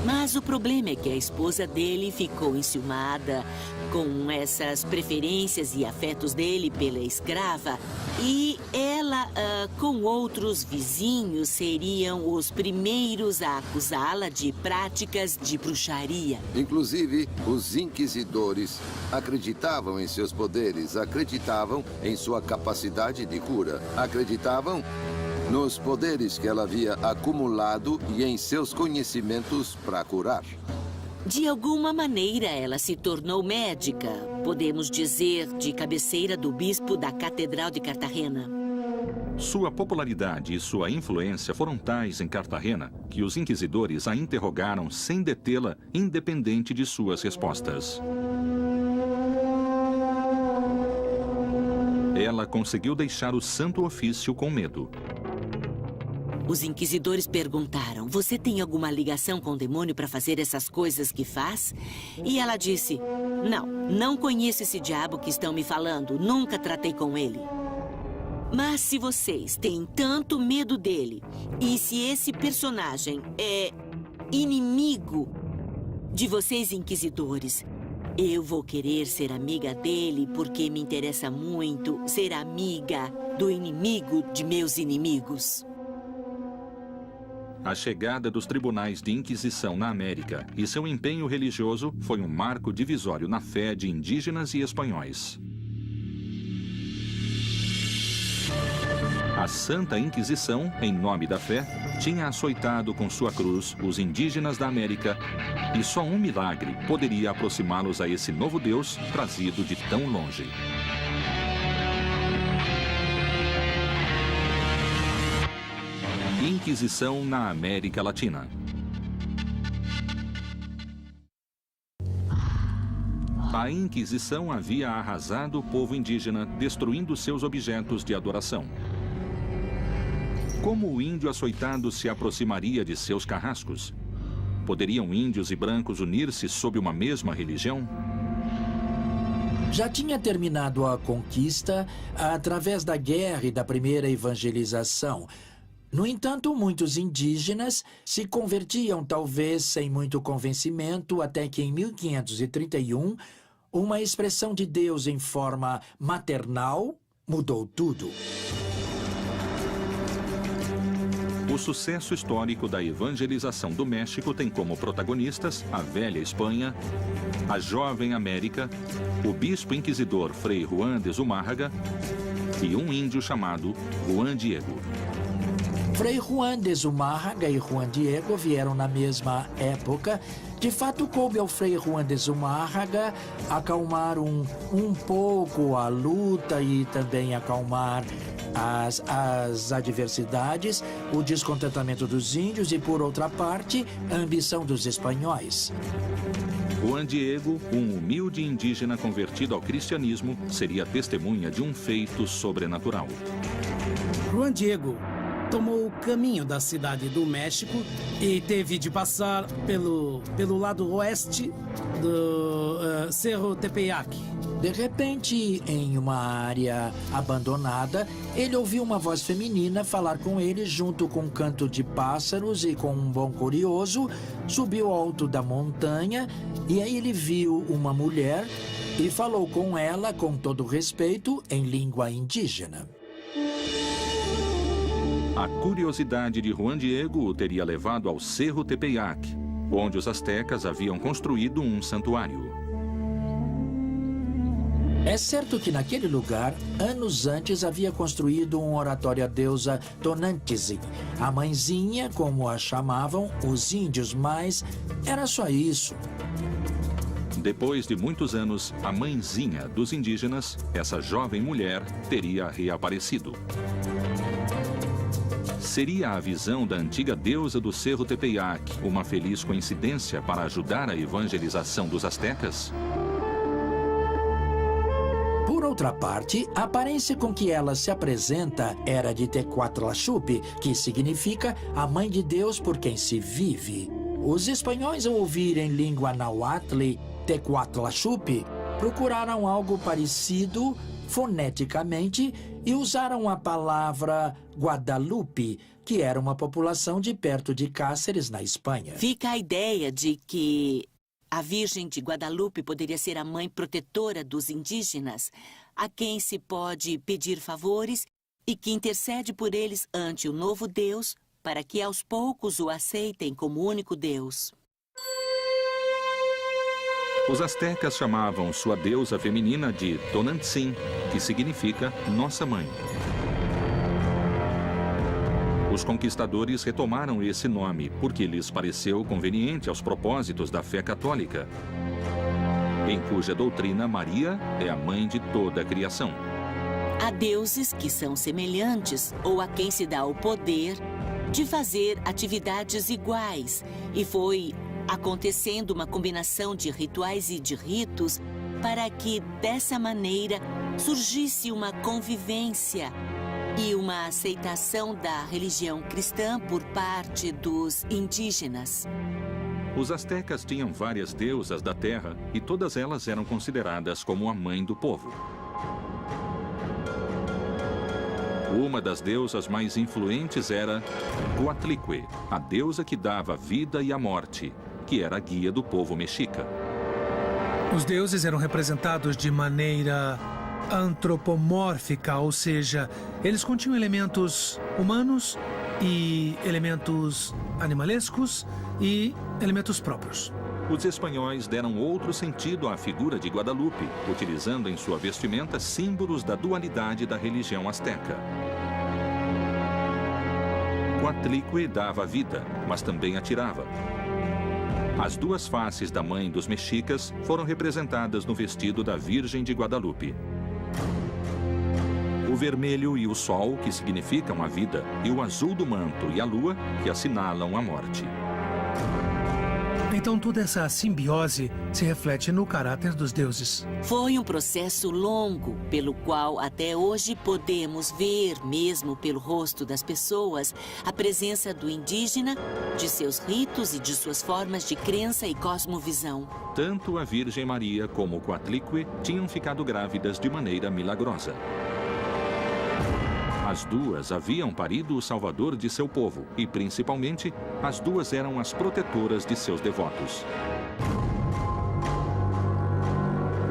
Mas o problema é que a esposa dele ficou enciumada com essas preferências e afetos dele pela escrava. E ela, com outros vizinhos, seriam os primeiros a acusá-la de práticas de bruxaria. Inclusive, os inquisidores acreditavam em seus poderes, acreditavam em sua capacidade de cura, acreditavam nos poderes que ela havia acumulado e em seus conhecimentos para curar. De alguma maneira, ela se tornou médica, podemos dizer, de cabeceira do bispo da Catedral de Cartagena. Sua popularidade e sua influência foram tais em Cartagena que os inquisidores a interrogaram sem detê-la, independente de suas respostas. Ela conseguiu deixar o Santo Ofício com medo. Os inquisidores perguntaram: você tem alguma ligação com o demônio para fazer essas coisas que faz? E ela disse: não conheço esse diabo que estão me falando, nunca tratei com ele. Mas se vocês têm tanto medo dele, e se esse personagem é inimigo de vocês, inquisidores, Eu vou querer ser amiga dele porque me interessa muito ser amiga do inimigo de meus inimigos. A chegada dos tribunais de Inquisição na América e seu empenho religioso foi um marco divisório na fé de indígenas e espanhóis. A Santa Inquisição, em nome da fé, tinha açoitado com sua cruz os indígenas da América e só um milagre poderia aproximá-los a esse novo Deus trazido de tão longe. Inquisição na América Latina. A Inquisição havia arrasado o povo indígena, destruindo seus objetos de adoração. Como o índio açoitado se aproximaria de seus carrascos? Poderiam índios e brancos unir-se sob uma mesma religião? Já tinha terminado a conquista através da guerra e da primeira evangelização. No entanto, muitos indígenas se convertiam, talvez sem muito convencimento, até que em 1531, uma expressão de Deus em forma maternal mudou tudo. O sucesso histórico da evangelização do México tem como protagonistas a velha Espanha, a jovem América, o bispo inquisidor Frei Juan de Zumárraga e um índio chamado Juan Diego. Frei Juan de Zumárraga e Juan Diego vieram na mesma época. De fato, coube ao Frei Juan de Zumárraga acalmar um pouco a luta e também acalmar as adversidades, o descontentamento dos índios e, por outra parte, a ambição dos espanhóis. Juan Diego, um humilde indígena convertido ao cristianismo, seria testemunha de um feito sobrenatural. Juan Diego tomou o caminho da cidade do México e teve de passar pelo lado oeste do Cerro Tepeyac. De repente, em uma área abandonada, ele ouviu uma voz feminina falar com ele junto com um canto de pássaros e com um bom curioso, subiu ao alto da montanha e aí ele viu uma mulher e falou com ela com todo respeito em língua indígena. A curiosidade de Juan Diego o teria levado ao Cerro Tepeyac, onde os astecas haviam construído um santuário. É certo que naquele lugar, anos antes, havia construído um oratório à deusa Tonantzin, a mãezinha, como a chamavam os índios, mas era só isso. Depois de muitos anos, a mãezinha dos indígenas, essa jovem mulher, teria reaparecido. Seria a visão da antiga deusa do Cerro Tepeyac uma feliz coincidência para ajudar a evangelização dos astecas? Por outra parte, a aparência com que ela se apresenta era de Tecuatlaxupi, que significa a mãe de Deus por quem se vive. Os espanhóis, ao ouvirem língua nahuatl, Tecuatlaxupi, procuraram algo parecido foneticamente e usaram a palavra Guadalupe, que era uma população de perto de Cáceres, na Espanha. Fica a ideia de que a Virgem de Guadalupe poderia ser a mãe protetora dos indígenas, a quem se pode pedir favores e que intercede por eles ante o novo Deus, para que aos poucos o aceitem como único Deus. Os astecas chamavam sua deusa feminina de Tonantzin, que significa Nossa Mãe. Os conquistadores retomaram esse nome porque lhes pareceu conveniente aos propósitos da fé católica, em cuja doutrina Maria é a mãe de toda a criação. Há deuses que são semelhantes ou a quem se dá o poder de fazer atividades iguais, e foi acontecendo uma combinação de rituais e de ritos para que, dessa maneira, surgisse uma convivência e uma aceitação da religião cristã por parte dos indígenas. Os astecas tinham várias deusas da terra e todas elas eram consideradas como a mãe do povo. Uma das deusas mais influentes era Coatlicue, a deusa que dava a vida e a morte, que era a guia do povo mexica. Os deuses eram representados de maneira antropomórfica, ou seja, eles continham elementos humanos e elementos animalescos e elementos próprios. Os espanhóis deram outro sentido à figura de Guadalupe, utilizando em sua vestimenta símbolos da dualidade da religião asteca. Coatlicue dava vida, mas também atirava. As duas faces da mãe dos mexicas foram representadas no vestido da Virgem de Guadalupe. O vermelho e o sol, que significam a vida, e o azul do manto e a lua, que assinalam a morte. Então toda essa simbiose se reflete no caráter dos deuses. Foi um processo longo, pelo qual até hoje podemos ver, mesmo pelo rosto das pessoas, a presença do indígena, de seus ritos e de suas formas de crença e cosmovisão. Tanto a Virgem Maria como Coatlicue tinham ficado grávidas de maneira milagrosa. As duas haviam parido o salvador de seu povo e, principalmente, as duas eram as protetoras de seus devotos.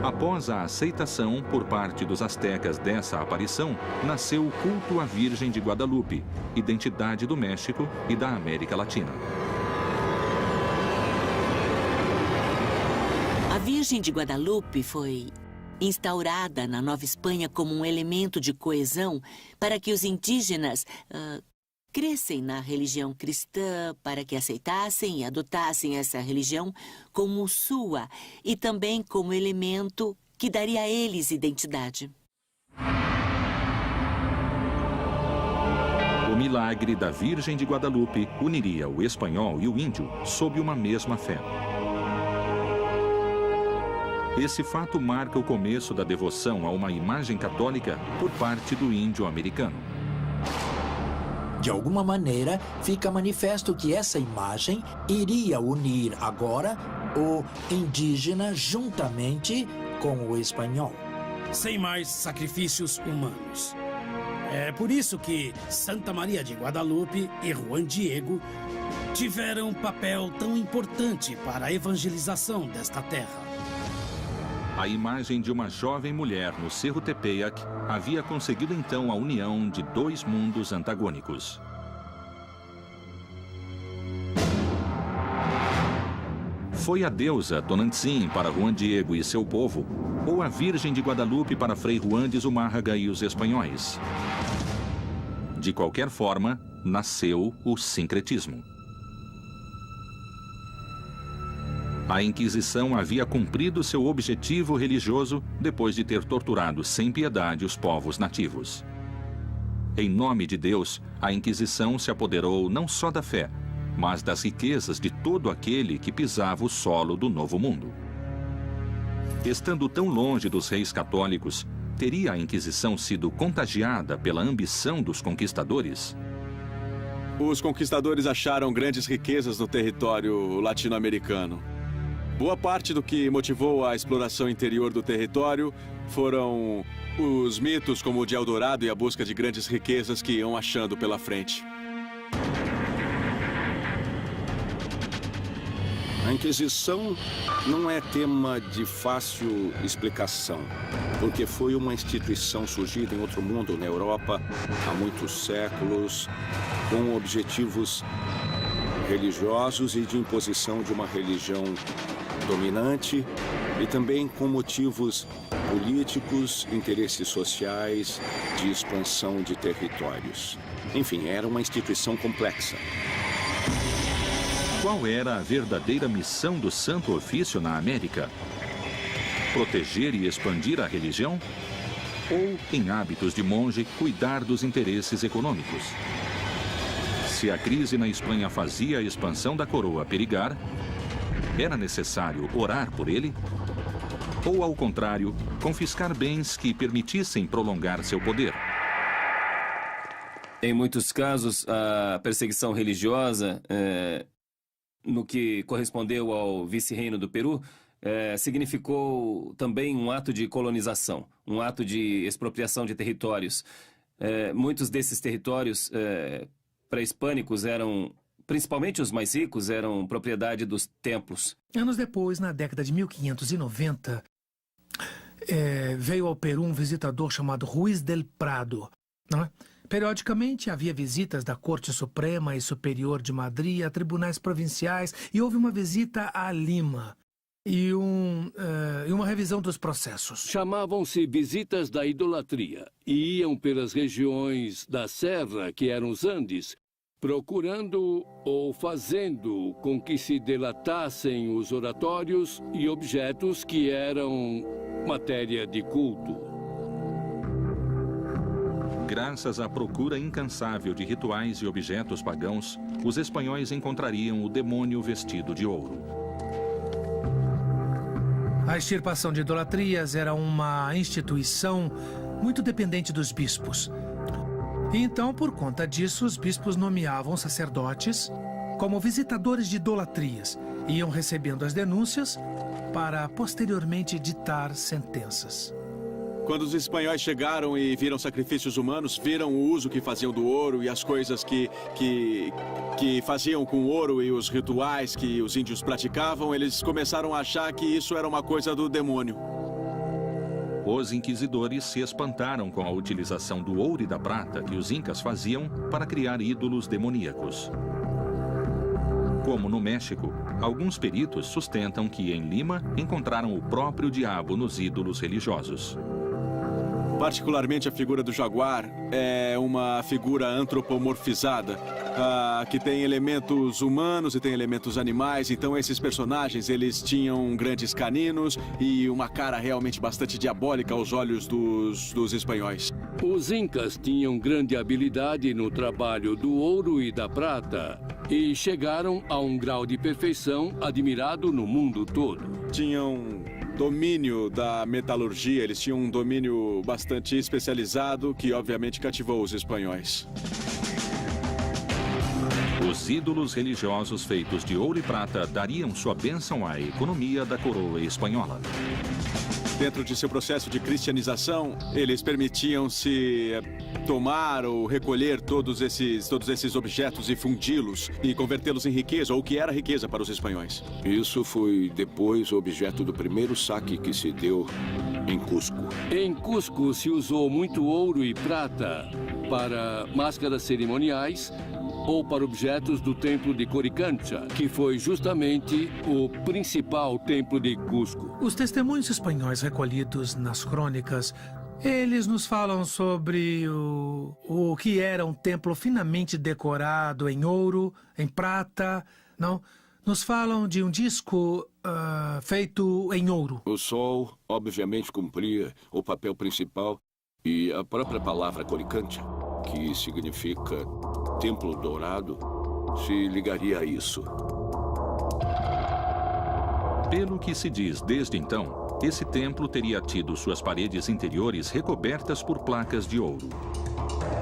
Após a aceitação por parte dos astecas dessa aparição, nasceu o culto à Virgem de Guadalupe, identidade do México e da América Latina. A Virgem de Guadalupe foi instaurada na Nova Espanha como um elemento de coesão para que os indígenas crescem na religião cristã, para que aceitassem e adotassem essa religião como sua e também como elemento que daria a eles identidade. O milagre da Virgem de Guadalupe uniria o espanhol e o índio sob uma mesma fé. Esse fato marca o começo da devoção a uma imagem católica por parte do índio americano. De alguma maneira, fica manifesto que essa imagem iria unir agora o indígena juntamente com o espanhol. Sem mais sacrifícios humanos. É por isso que Santa Maria de Guadalupe e Juan Diego tiveram um papel tão importante para a evangelização desta terra. A imagem de uma jovem mulher no Cerro Tepeyac havia conseguido então a união de dois mundos antagônicos. Foi a deusa Tonantzin para Juan Diego e seu povo, ou a Virgem de Guadalupe para Frei Juan de Zumárraga e os espanhóis? De qualquer forma, nasceu o sincretismo. A Inquisição havia cumprido seu objetivo religioso depois de ter torturado sem piedade os povos nativos. Em nome de Deus, a Inquisição se apoderou não só da fé, mas das riquezas de todo aquele que pisava o solo do Novo Mundo. Estando tão longe dos reis católicos, teria a Inquisição sido contagiada pela ambição dos conquistadores? Os conquistadores acharam grandes riquezas no território latino-americano. Boa parte do que motivou a exploração interior do território foram os mitos como o de Eldorado e a busca de grandes riquezas que iam achando pela frente. A Inquisição não é tema de fácil explicação, porque foi uma instituição surgida em outro mundo, na Europa, há muitos séculos, com objetivos religiosos e de imposição de uma religião dominante e também com motivos políticos, interesses sociais, de expansão de territórios. Enfim, era uma instituição complexa. Qual era a verdadeira missão do Santo Ofício na América? Proteger e expandir a religião? Ou, em hábitos de monge, cuidar dos interesses econômicos? Se a crise na Espanha fazia a expansão da coroa perigar, era necessário orar por ele? Ou, ao contrário, confiscar bens que permitissem prolongar seu poder? Em muitos casos, a perseguição religiosa, no que correspondeu ao vice-reino do Peru, significou também um ato de colonização, um ato de expropriação de territórios. Muitos desses territórios pré-hispânicos eram principalmente os mais ricos, eram propriedade dos templos. Anos depois, na década de 1590, veio ao Peru um visitador chamado Ruiz del Prado. Não é? Periodicamente havia visitas da Corte Suprema e Superior de Madrid a tribunais provinciais e houve uma visita a Lima e uma revisão dos processos. Chamavam-se visitas da idolatria e iam pelas regiões da Serra, que eram os Andes, procurando ou fazendo com que se delatassem os oratórios e objetos que eram matéria de culto. Graças à procura incansável de rituais e objetos pagãos, os espanhóis encontrariam o demônio vestido de ouro. A extirpação de idolatrias era uma instituição muito dependente dos bispos. E então, por conta disso, os bispos nomeavam sacerdotes como visitadores de idolatrias e iam recebendo as denúncias para posteriormente ditar sentenças. Quando os espanhóis chegaram e viram sacrifícios humanos, viram o uso que faziam do ouro e as coisas que faziam com o ouro e os rituais que os índios praticavam, eles começaram a achar que isso era uma coisa do demônio. Os inquisidores se espantaram com a utilização do ouro e da prata que os incas faziam para criar ídolos demoníacos. Como no México, alguns peritos sustentam que em Lima encontraram o próprio diabo nos ídolos religiosos. Particularmente a figura do jaguar é uma figura antropomorfizada, que tem elementos humanos e tem elementos animais. Então esses personagens, eles tinham grandes caninos e uma cara realmente bastante diabólica aos olhos dos espanhóis. Os incas tinham grande habilidade no trabalho do ouro e da prata e chegaram a um grau de perfeição admirado no mundo todo. Tinham domínio da metalurgia, eles tinham um domínio bastante especializado que obviamente cativou os espanhóis. Os ídolos religiosos feitos de ouro e prata dariam sua bênção à economia da coroa espanhola. Dentro de seu processo de cristianização, eles permitiam-se tomar ou recolher todos esses objetos e fundi-los e convertê-los em riqueza, ou o que era riqueza para os espanhóis. Isso foi depois objeto do primeiro saque que se deu em Cusco. Em Cusco se usou muito ouro e prata para máscaras cerimoniais ou para objetos do templo de Coricancha, que foi justamente o principal templo de Cusco. Os testemunhos espanhóis recolhidos nas crônicas, eles nos falam sobre o que era um templo finamente decorado em ouro, em prata, não? Nos falam de um disco feito em ouro. O sol, obviamente, cumpria o papel principal e a própria palavra Coricancha, que significa templo dourado, se ligaria a isso. Pelo que se diz desde então, esse templo teria tido suas paredes interiores recobertas por placas de ouro.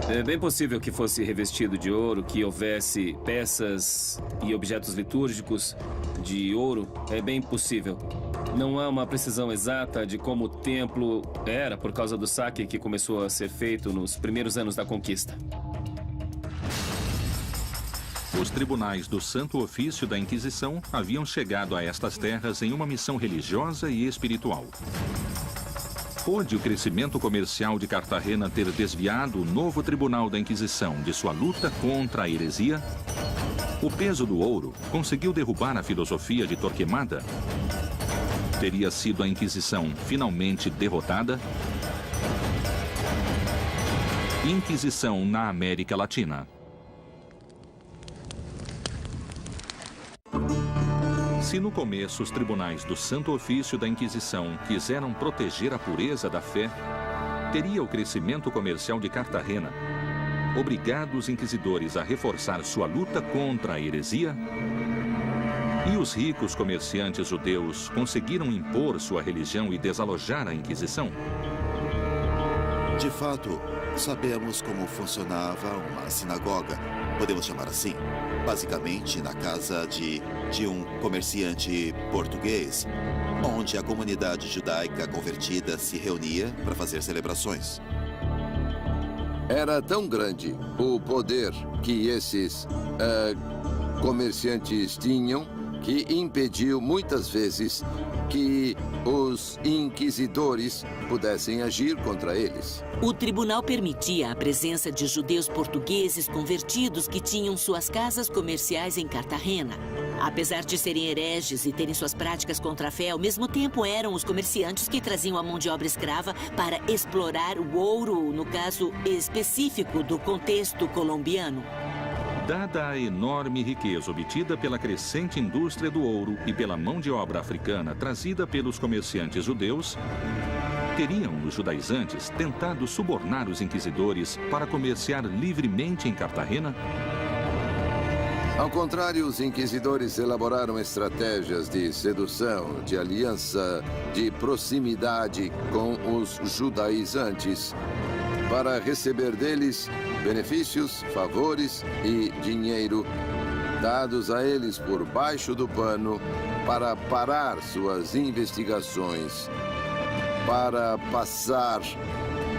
É bem possível que fosse revestido de ouro, que houvesse peças e objetos litúrgicos de ouro. É bem possível. Não há uma precisão exata de como o templo era por causa do saque que começou a ser feito nos primeiros anos da conquista. Os tribunais do Santo Ofício da Inquisição haviam chegado a estas terras em uma missão religiosa e espiritual. Pôde o crescimento comercial de Cartagena ter desviado o novo Tribunal da Inquisição de sua luta contra a heresia? O peso do ouro conseguiu derrubar a filosofia de Torquemada? Teria sido a Inquisição finalmente derrotada? Inquisição na América Latina. Se no começo os tribunais do Santo Ofício da Inquisição quiseram proteger a pureza da fé, teria o crescimento comercial de Cartagena obrigado os inquisidores a reforçar sua luta contra a heresia? E os ricos comerciantes judeus conseguiram impor sua religião e desalojar a Inquisição? De fato, sabemos como funcionava uma sinagoga, podemos chamar assim. Basicamente na casa de um comerciante português, onde a comunidade judaica convertida se reunia para fazer celebrações. Era tão grande o poder que esses comerciantes tinham, que impediu muitas vezes que os inquisidores pudessem agir contra eles. O tribunal permitia a presença de judeus portugueses convertidos que tinham suas casas comerciais em Cartagena. Apesar de serem hereges e terem suas práticas contra a fé, ao mesmo tempo eram os comerciantes que traziam a mão de obra escrava para explorar o ouro, no caso específico do contexto colombiano. Dada a enorme riqueza obtida pela crescente indústria do ouro e pela mão de obra africana trazida pelos comerciantes judeus, teriam os judaizantes tentado subornar os inquisidores para comerciar livremente em Cartagena? Ao contrário, os inquisidores elaboraram estratégias de sedução, de aliança, de proximidade com os judaizantes, para receber deles benefícios, favores e dinheiro dados a eles por baixo do pano para parar suas investigações, para passar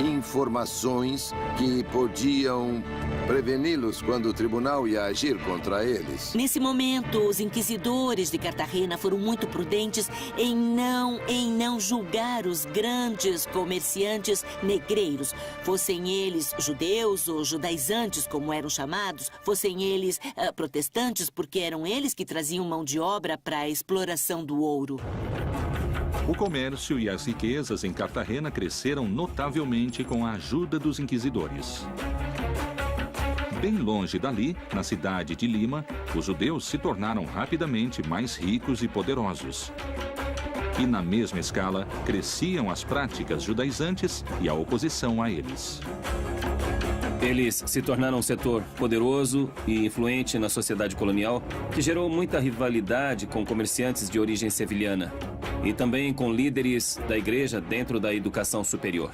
informações que podiam preveni-los quando o tribunal ia agir contra eles. Nesse momento, os inquisidores de Cartagena foram muito prudentes em não julgar os grandes comerciantes negreiros. Fossem eles judeus ou judaizantes, como eram chamados, fossem eles protestantes, porque eram eles que traziam mão de obra para a exploração do ouro. O comércio e as riquezas em Cartagena cresceram notavelmente com a ajuda dos inquisidores. Bem longe dali, na cidade de Lima, os judeus se tornaram rapidamente mais ricos e poderosos. E na mesma escala, cresciam as práticas judaizantes e a oposição a eles. Eles se tornaram um setor poderoso e influente na sociedade colonial, que gerou muita rivalidade com comerciantes de origem sevilhana e também com líderes da igreja dentro da educação superior.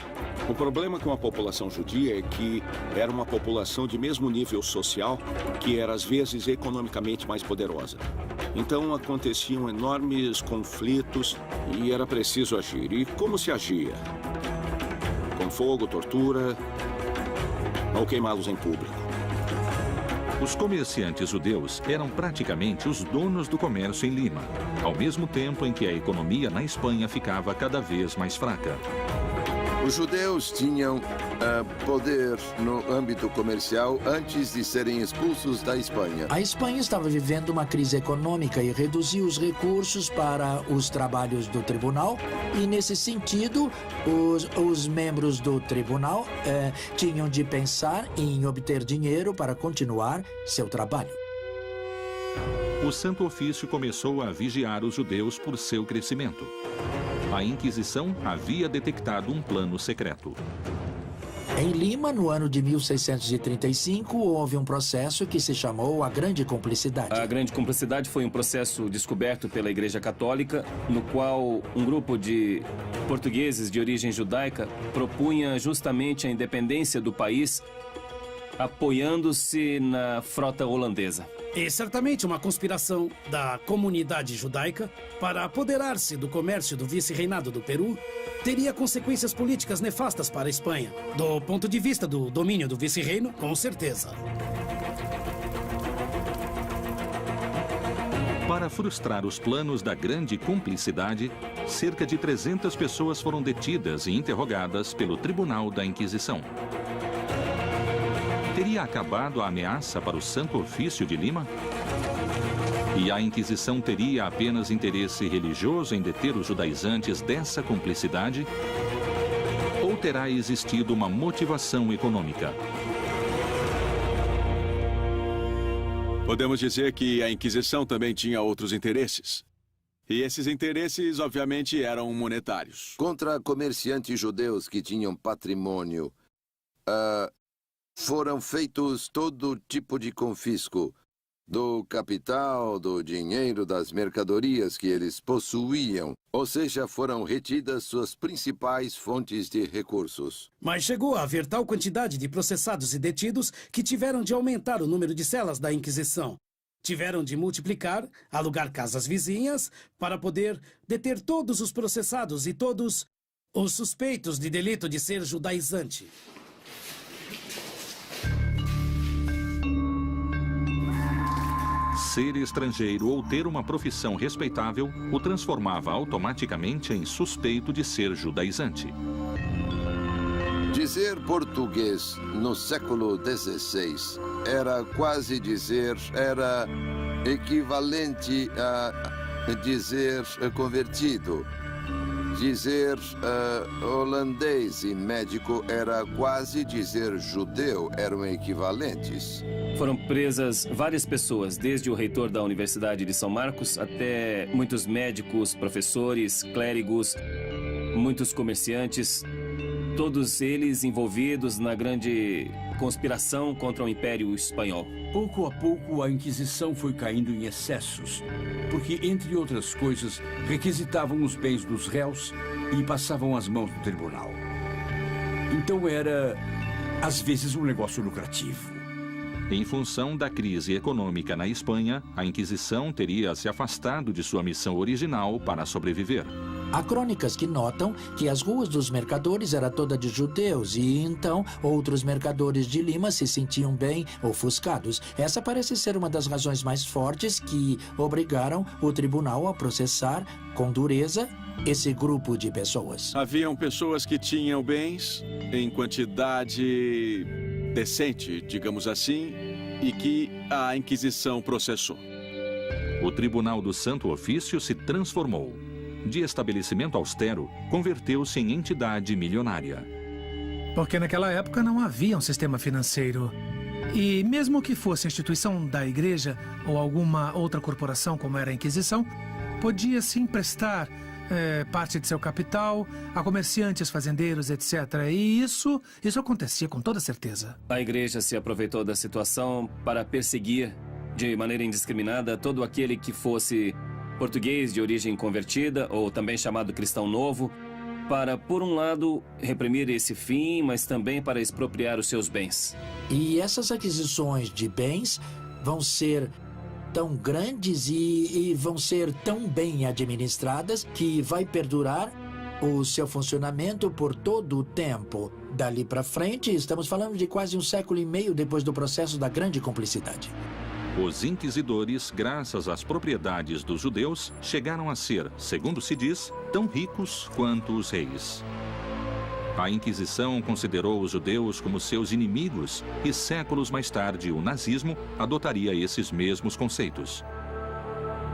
O problema com a população judia é que era uma população de mesmo nível social, que era às vezes economicamente mais poderosa. Então aconteciam enormes conflitos e era preciso agir. E como se agia? Com fogo, tortura ou queimá-los em público. Os comerciantes judeus eram praticamente os donos do comércio em Lima, ao mesmo tempo em que a economia na Espanha ficava cada vez mais fraca. Os judeus tinham poder no âmbito comercial antes de serem expulsos da Espanha. A Espanha estava vivendo uma crise econômica e reduziu os recursos para os trabalhos do tribunal. E, nesse sentido, os membros do tribunal tinham de pensar em obter dinheiro para continuar seu trabalho. O Santo Ofício começou a vigiar os judeus por seu crescimento. A Inquisição havia detectado um plano secreto. Em Lima, no ano de 1635, houve um processo que se chamou a Grande Cumplicidade. A Grande Cumplicidade foi um processo descoberto pela Igreja Católica, no qual um grupo de portugueses de origem judaica propunha justamente a independência do país, apoiando-se na frota holandesa. E certamente uma conspiração da comunidade judaica para apoderar-se do comércio do vice-reinado do Peru teria consequências políticas nefastas para a Espanha. Do ponto de vista do domínio do vice-reino, com certeza. Para frustrar os planos da Grande Cumplicidade, cerca de 300 pessoas foram detidas e interrogadas pelo Tribunal da Inquisição. Teria acabado a ameaça para o Santo Ofício de Lima? E a Inquisição teria apenas interesse religioso em deter os judaizantes dessa cumplicidade? Ou terá existido uma motivação econômica? Podemos dizer que a Inquisição também tinha outros interesses. E esses interesses, obviamente, eram monetários. Contra comerciantes judeus que tinham patrimônio, foram feitos todo tipo de confisco do capital, do dinheiro, das mercadorias que eles possuíam. Ou seja, foram retidas suas principais fontes de recursos. Mas chegou a haver tal quantidade de processados e detidos que tiveram de aumentar o número de celas da Inquisição. Tiveram de multiplicar, alugar casas vizinhas, para poder deter todos os processados e todos os suspeitos de delito de ser judaizante. Ser estrangeiro ou ter uma profissão respeitável o transformava automaticamente em suspeito de ser judaizante. Dizer português no século XVI era quase dizer, era equivalente a dizer convertido. Dizer holandês e médico era quase dizer judeu, eram equivalentes. Foram presas várias pessoas, desde o reitor da Universidade de São Marcos até muitos médicos, professores, clérigos, muitos comerciantes, todos eles envolvidos na grande conspiração contra o Império Espanhol. Pouco a pouco, a Inquisição foi caindo em excessos, porque, entre outras coisas, requisitavam os bens dos réus e passavam às mãos do tribunal. Então era, às vezes, um negócio lucrativo. Em função da crise econômica na Espanha, a Inquisição teria se afastado de sua missão original para sobreviver. Há crônicas que notam que as ruas dos mercadores eram todas de judeus e, então, outros mercadores de Lima se sentiam bem ofuscados. Essa parece ser uma das razões mais fortes que obrigaram o tribunal a processar com dureza esse grupo de pessoas. Haviam pessoas que tinham bens em quantidade decente, digamos assim, e que a Inquisição processou. O Tribunal do Santo Ofício se transformou. De estabelecimento austero, converteu-se em entidade milionária. Porque naquela época não havia um sistema financeiro. E mesmo que fosse a instituição da igreja ou alguma outra corporação, como era a Inquisição, podia se emprestar parte de seu capital a comerciantes, fazendeiros, etc. E isso acontecia com toda certeza. A igreja se aproveitou da situação para perseguir de maneira indiscriminada todo aquele que fosse português de origem convertida, ou também chamado cristão novo, para, por um lado, reprimir esse fim, mas também para expropriar os seus bens. E essas aquisições de bens vão ser tão grandes e vão ser tão bem administradas que vai perdurar o seu funcionamento por todo o tempo. Dali para frente, estamos falando de quase 1,5 séculos depois do processo da Grande Cumplicidade. Os inquisidores, graças às propriedades dos judeus, chegaram a ser, segundo se diz, tão ricos quanto os reis. A Inquisição considerou os judeus como seus inimigos e séculos mais tarde o nazismo adotaria esses mesmos conceitos.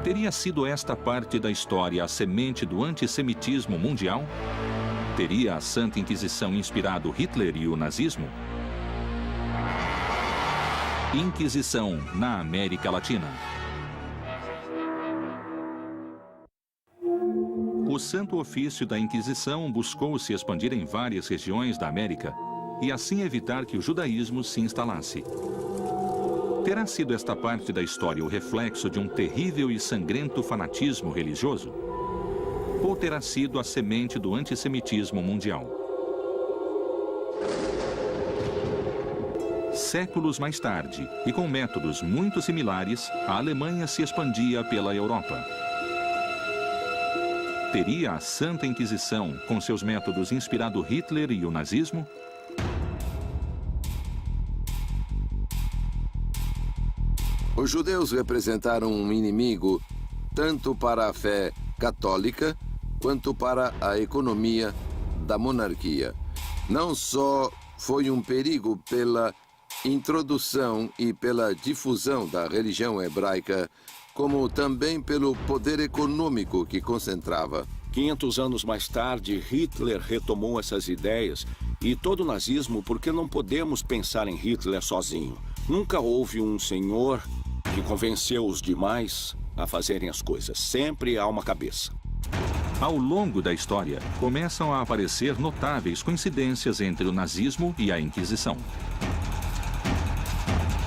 Teria sido esta parte da história a semente do antissemitismo mundial? Teria a Santa Inquisição inspirado Hitler e o nazismo? Inquisição na América Latina. O Santo Ofício da Inquisição buscou se expandir em várias regiões da América e assim evitar que o judaísmo se instalasse. Terá sido esta parte da história o reflexo de um terrível e sangrento fanatismo religioso? Ou terá sido a semente do antissemitismo mundial? Séculos mais tarde, e com métodos muito similares, a Alemanha se expandia pela Europa. Teria a Santa Inquisição, com seus métodos, inspirado Hitler e o nazismo? Os judeus representaram um inimigo tanto para a fé católica quanto para a economia da monarquia. Não só foi um perigo pela introdução e pela difusão da religião hebraica, como também pelo poder econômico que concentrava. 500 anos mais tarde, Hitler retomou essas ideias e todo o nazismo, porque não podemos pensar em Hitler sozinho. Nunca houve um senhor que convenceu os demais a fazerem as coisas. Sempre há uma cabeça. Ao longo da história, começam a aparecer notáveis coincidências entre o nazismo e a Inquisição.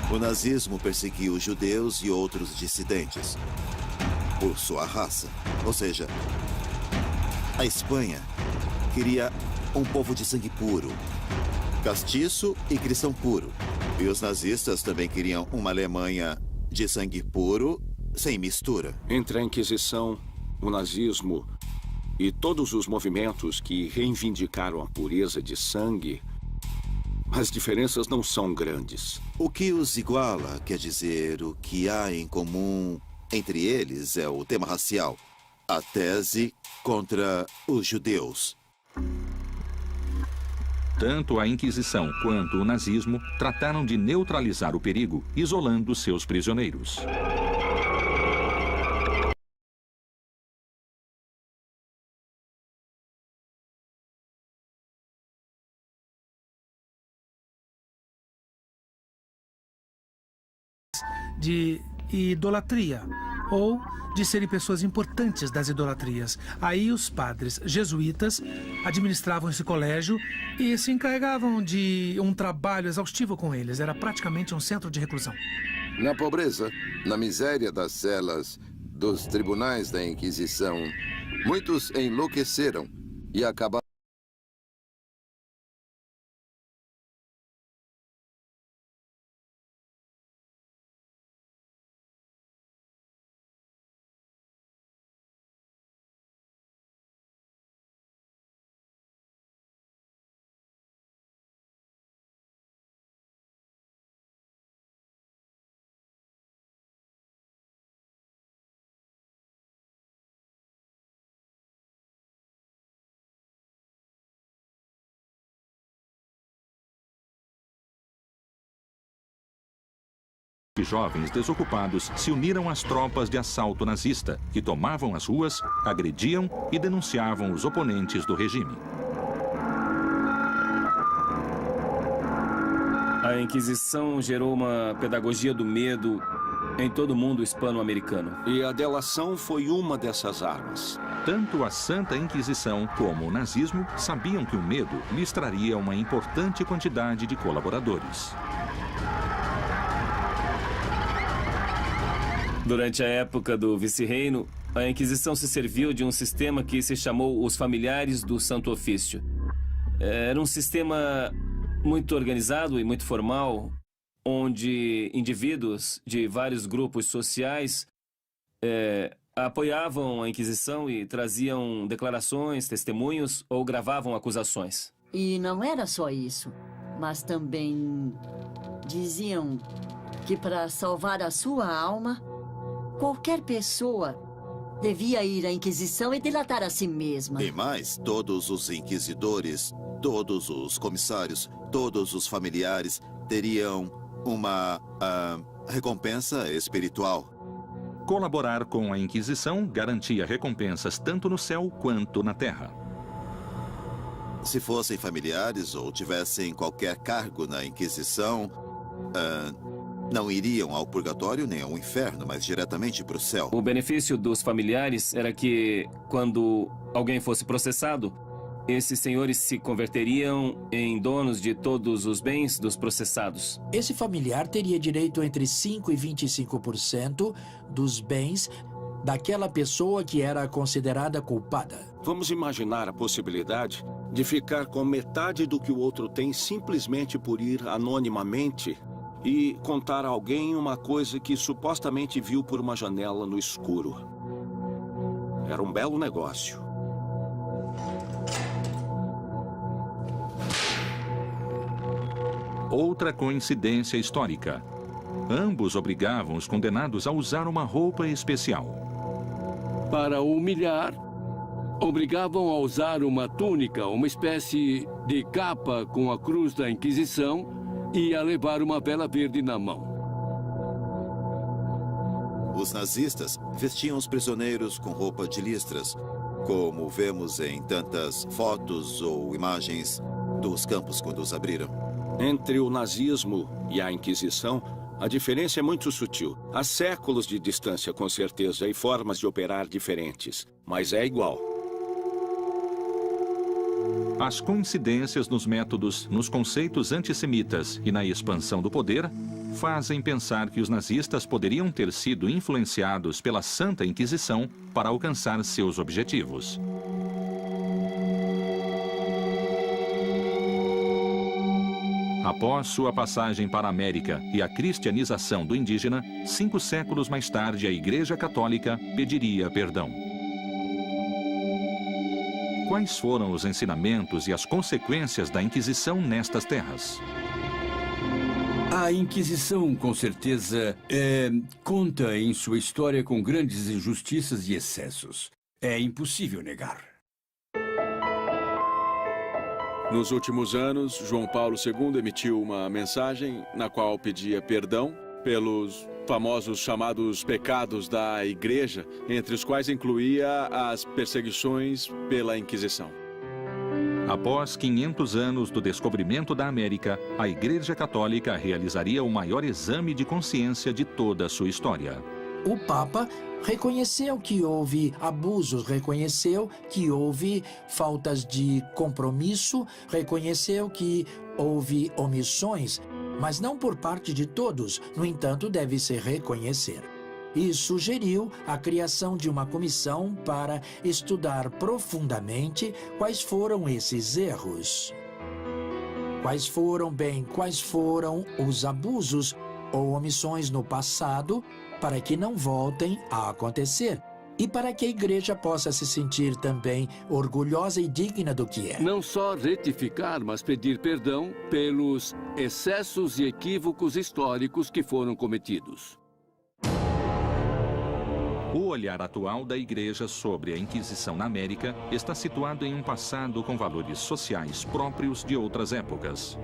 O nazismo perseguiu os judeus e outros dissidentes por sua raça. Ou seja, a Espanha queria um povo de sangue puro, castiço e cristão puro. E os nazistas também queriam uma Alemanha de sangue puro, sem mistura. Entre a Inquisição, o nazismo e todos os movimentos que reivindicaram a pureza de sangue, As diferenças não são grandes. O que os iguala, quer dizer, o que há em comum entre eles é o tema racial. A tese contra os judeus. Tanto a Inquisição quanto o nazismo trataram de neutralizar o perigo, isolando seus prisioneiros. De idolatria, ou de serem pessoas importantes das idolatrias. Aí os padres jesuítas administravam esse colégio e se encarregavam de um trabalho exaustivo com eles. Era praticamente um centro de reclusão. Na pobreza, na miséria das celas dos tribunais da Inquisição, muitos enlouqueceram e acabaram E jovens desocupados se uniram às tropas de assalto nazista, que tomavam as ruas, agrediam e denunciavam os oponentes do regime. A Inquisição gerou uma pedagogia do medo em todo o mundo hispano-americano. E a delação foi uma dessas armas. Tanto a Santa Inquisição como o nazismo sabiam que o medo lhes traria uma importante quantidade de colaboradores. Durante a época do vice-reino, a Inquisição se serviu de um sistema que se chamou os Familiares do Santo Ofício. Era um sistema muito organizado e muito formal, onde indivíduos de vários grupos sociais apoiavam a Inquisição e traziam declarações, testemunhos ou gravavam acusações. E não era só isso, mas também diziam que para salvar a sua alma, qualquer pessoa devia ir à Inquisição e delatar a si mesma. E mais, todos os inquisidores, todos os comissários, todos os familiares teriam uma recompensa espiritual. Colaborar com a Inquisição garantia recompensas tanto no céu quanto na terra. Se fossem familiares ou tivessem qualquer cargo na Inquisição, não iriam ao purgatório nem ao inferno, mas diretamente para o céu. O benefício dos familiares era que, quando alguém fosse processado, esses senhores se converteriam em donos de todos os bens dos processados. Esse familiar teria direito entre 5% e 25% dos bens daquela pessoa que era considerada culpada. Vamos imaginar a possibilidade de ficar com metade do que o outro tem simplesmente por ir anonimamente e contar a alguém uma coisa que supostamente viu por uma janela no escuro. Era um belo negócio. Outra coincidência histórica. Ambos obrigavam os condenados a usar uma roupa especial. Para humilhar, obrigavam a usar uma túnica, uma espécie de capa com a cruz da Inquisição, e a levar uma vela verde na mão. Os nazistas vestiam os prisioneiros com roupa de listras, como vemos em tantas fotos ou imagens dos campos quando os abriram. Entre o nazismo e a Inquisição, a diferença é muito sutil. Há séculos de distância, com certeza, e formas de operar diferentes, mas é igual. As coincidências nos métodos, nos conceitos antissemitas e na expansão do poder fazem pensar que os nazistas poderiam ter sido influenciados pela Santa Inquisição para alcançar seus objetivos. Após sua passagem para a América e a cristianização do indígena, 5 séculos mais tarde a Igreja Católica pediria perdão. Quais foram os ensinamentos e as consequências da Inquisição nestas terras? A Inquisição, com certeza, conta em sua história com grandes injustiças e excessos. É impossível negar. Nos últimos anos, João Paulo II emitiu uma mensagem na qual pedia perdão pelos famosos chamados pecados da Igreja, entre os quais incluía as perseguições pela Inquisição. Após 500 anos do descobrimento da América, a Igreja Católica realizaria o maior exame de consciência de toda a sua história. O Papa reconheceu que houve abusos, reconheceu que houve faltas de compromisso, reconheceu que houve omissões, mas não por parte de todos. No entanto, deve-se reconhecer. E sugeriu a criação de uma comissão para estudar profundamente quais foram esses erros. Quais foram os abusos ou omissões no passado, para que não voltem a acontecer e para que a Igreja possa se sentir também orgulhosa e digna do que é. Não só retificar, mas pedir perdão pelos excessos e equívocos históricos que foram cometidos. O olhar atual da Igreja sobre a Inquisição na América está situado em um passado com valores sociais próprios de outras épocas.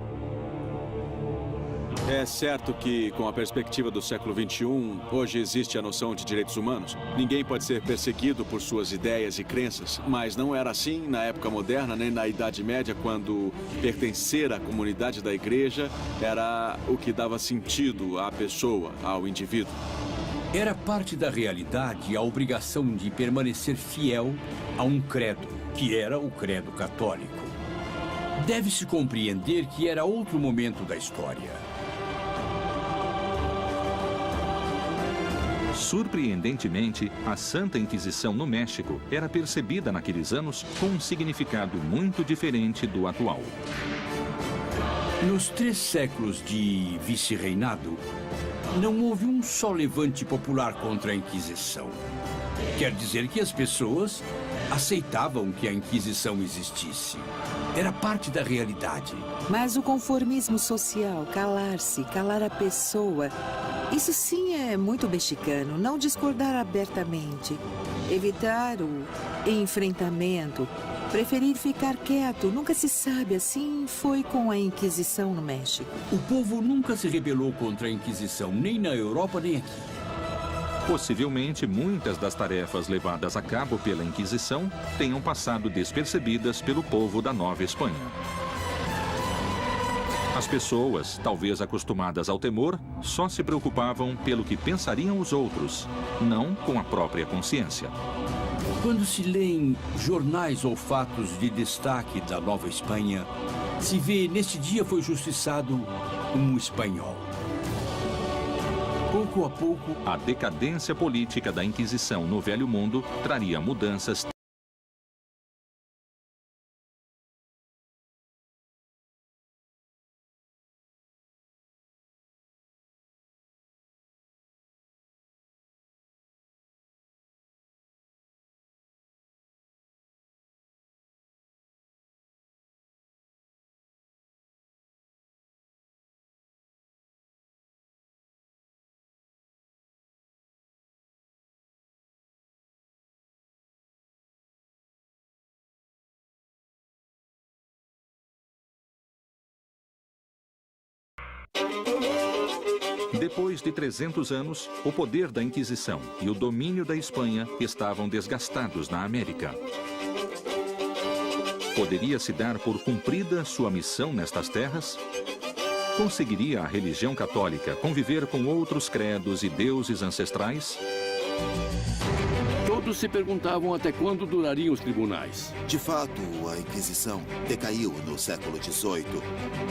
É certo que, com a perspectiva do século XXI, hoje existe a noção de direitos humanos. Ninguém pode ser perseguido por suas ideias e crenças, mas não era assim na época moderna, nem na Idade Média, quando pertencer à comunidade da Igreja era o que dava sentido à pessoa, ao indivíduo. Era parte da realidade a obrigação de permanecer fiel a um credo, que era o credo católico. Deve-se compreender que era outro momento da história. Surpreendentemente, a Santa Inquisição no México era percebida naqueles anos com um significado muito diferente do atual. Nos 3 séculos de vice-reinado, não houve um só levante popular contra a Inquisição. Quer dizer que as pessoas aceitavam que a Inquisição existisse. Era parte da realidade. Mas o conformismo social, calar-se, calar a pessoa, isso sim é muito mexicano. Não discordar abertamente, evitar o enfrentamento, preferir ficar quieto. Nunca se sabe. Assim foi com a Inquisição no México. O povo nunca se rebelou contra a Inquisição, nem na Europa, nem aqui. Possivelmente, muitas das tarefas levadas a cabo pela Inquisição tenham passado despercebidas pelo povo da Nova Espanha. As pessoas, talvez acostumadas ao temor, só se preocupavam pelo que pensariam os outros, não com a própria consciência. Quando se lêem jornais ou fatos de destaque da Nova Espanha, se vê neste dia foi justiçado um espanhol. Pouco a pouco, a decadência política da Inquisição no Velho Mundo traria mudanças. Depois de 300 anos, o poder da Inquisição e o domínio da Espanha estavam desgastados na América. Poderia-se dar por cumprida sua missão nestas terras? Conseguiria a religião católica conviver com outros credos e deuses ancestrais? Todos se perguntavam até quando durariam os tribunais. De fato, a Inquisição decaiu no século XVIII,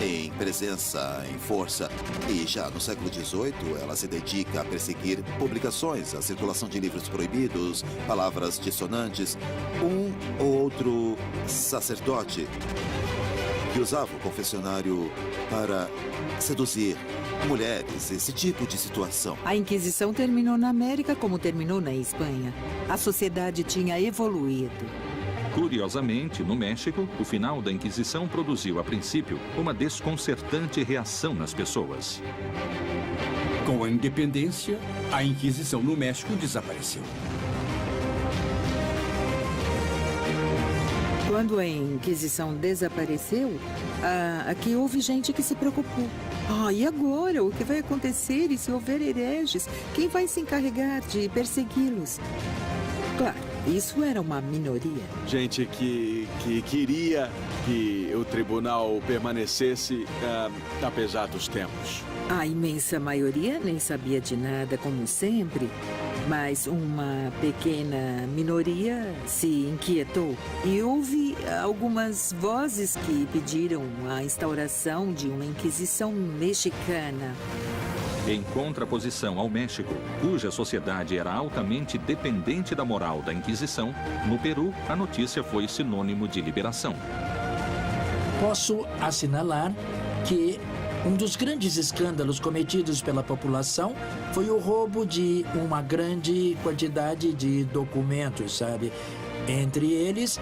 em presença, em força. E já no século XVIII, ela se dedica a perseguir publicações, a circulação de livros proibidos, palavras dissonantes. Um ou outro sacerdote que usava o confessionário para seduzir mulheres, esse tipo de situação. A Inquisição terminou na América como terminou na Espanha. A sociedade tinha evoluído. Curiosamente, no México, o final da Inquisição produziu, a princípio, uma desconcertante reação nas pessoas. Com a independência, a Inquisição no México desapareceu. Quando a Inquisição desapareceu, aqui houve gente que se preocupou. E agora? O que vai acontecer? E se houver hereges? Quem vai se encarregar de persegui-los? Claro, isso era uma minoria. Gente que queria que o tribunal permanecesse apesar dos tempos. A imensa maioria nem sabia de nada, como sempre. Mas uma pequena minoria se inquietou e houve algumas vozes que pediram a instauração de uma Inquisição mexicana. Em contraposição ao México, cuja sociedade era altamente dependente da moral da Inquisição, no Peru, a notícia foi sinônimo de liberação. Posso assinalar que um dos grandes escândalos cometidos pela população foi o roubo de uma grande quantidade de documentos, sabe? Entre eles,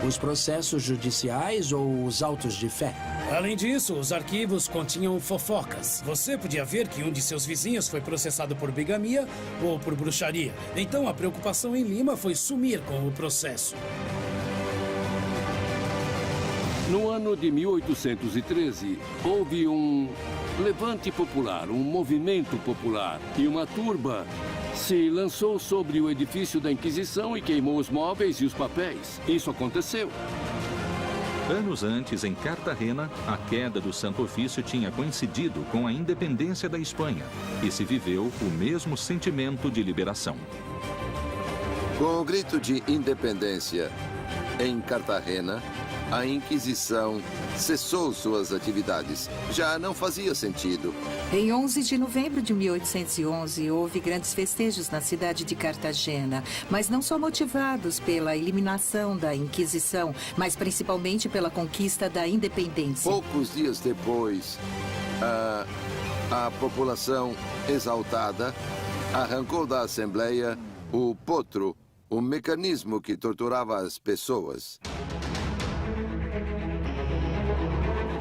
os processos judiciais ou os autos de fé. Além disso, os arquivos continham fofocas. Você podia ver que um de seus vizinhos foi processado por bigamia ou por bruxaria. Então, a preocupação em Lima foi sumir com o processo. No ano de 1813, houve um levante popular, um movimento popular, e uma turba se lançou sobre o edifício da Inquisição e queimou os móveis e os papéis. Isso aconteceu. Anos antes, em Cartagena, a queda do Santo Ofício tinha coincidido com a independência da Espanha e se viveu o mesmo sentimento de liberação. Com o grito de independência em Cartagena, a Inquisição cessou suas atividades. Já não fazia sentido. Em 11 de novembro de 1811, houve grandes festejos na cidade de Cartagena, mas não só motivados pela eliminação da Inquisição, mas principalmente pela conquista da independência. Poucos dias depois, a população exaltada arrancou da Assembleia o potro, o mecanismo que torturava as pessoas.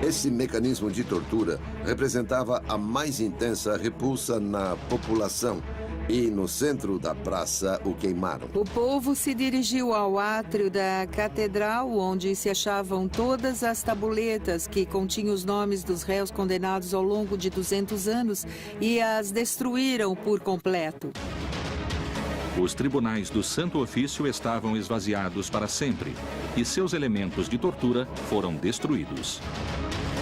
Esse mecanismo de tortura representava a mais intensa repulsa na população e, no centro da praça, o queimaram. O povo se dirigiu ao átrio da catedral, onde se achavam todas as tabuletas que continham os nomes dos réus condenados ao longo de 200 anos e as destruíram por completo. Os tribunais do Santo Ofício estavam esvaziados para sempre e seus elementos de tortura foram destruídos.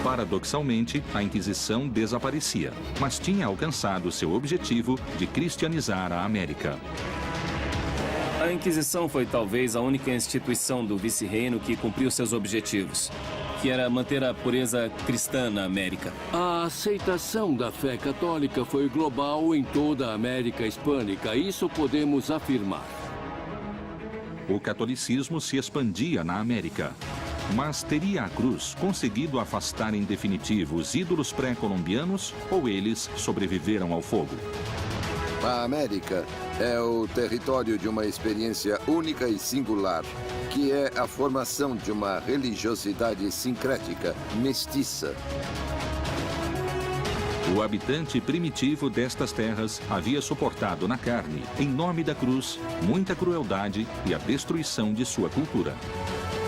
Paradoxalmente, a Inquisição desaparecia, mas tinha alcançado seu objetivo de cristianizar a América. A Inquisição foi talvez a única instituição do vice-reino que cumpriu seus objetivos, que era manter a pureza cristã na América. A aceitação da fé católica foi global em toda a América Hispânica, isso podemos afirmar. O catolicismo se expandia na América. Mas teria a cruz conseguido afastar em definitivo os ídolos pré-colombianos ou eles sobreviveram ao fogo? A América é o território de uma experiência única e singular, que é a formação de uma religiosidade sincrética, mestiça. O habitante primitivo destas terras havia suportado na carne, em nome da cruz, muita crueldade e a destruição de sua cultura.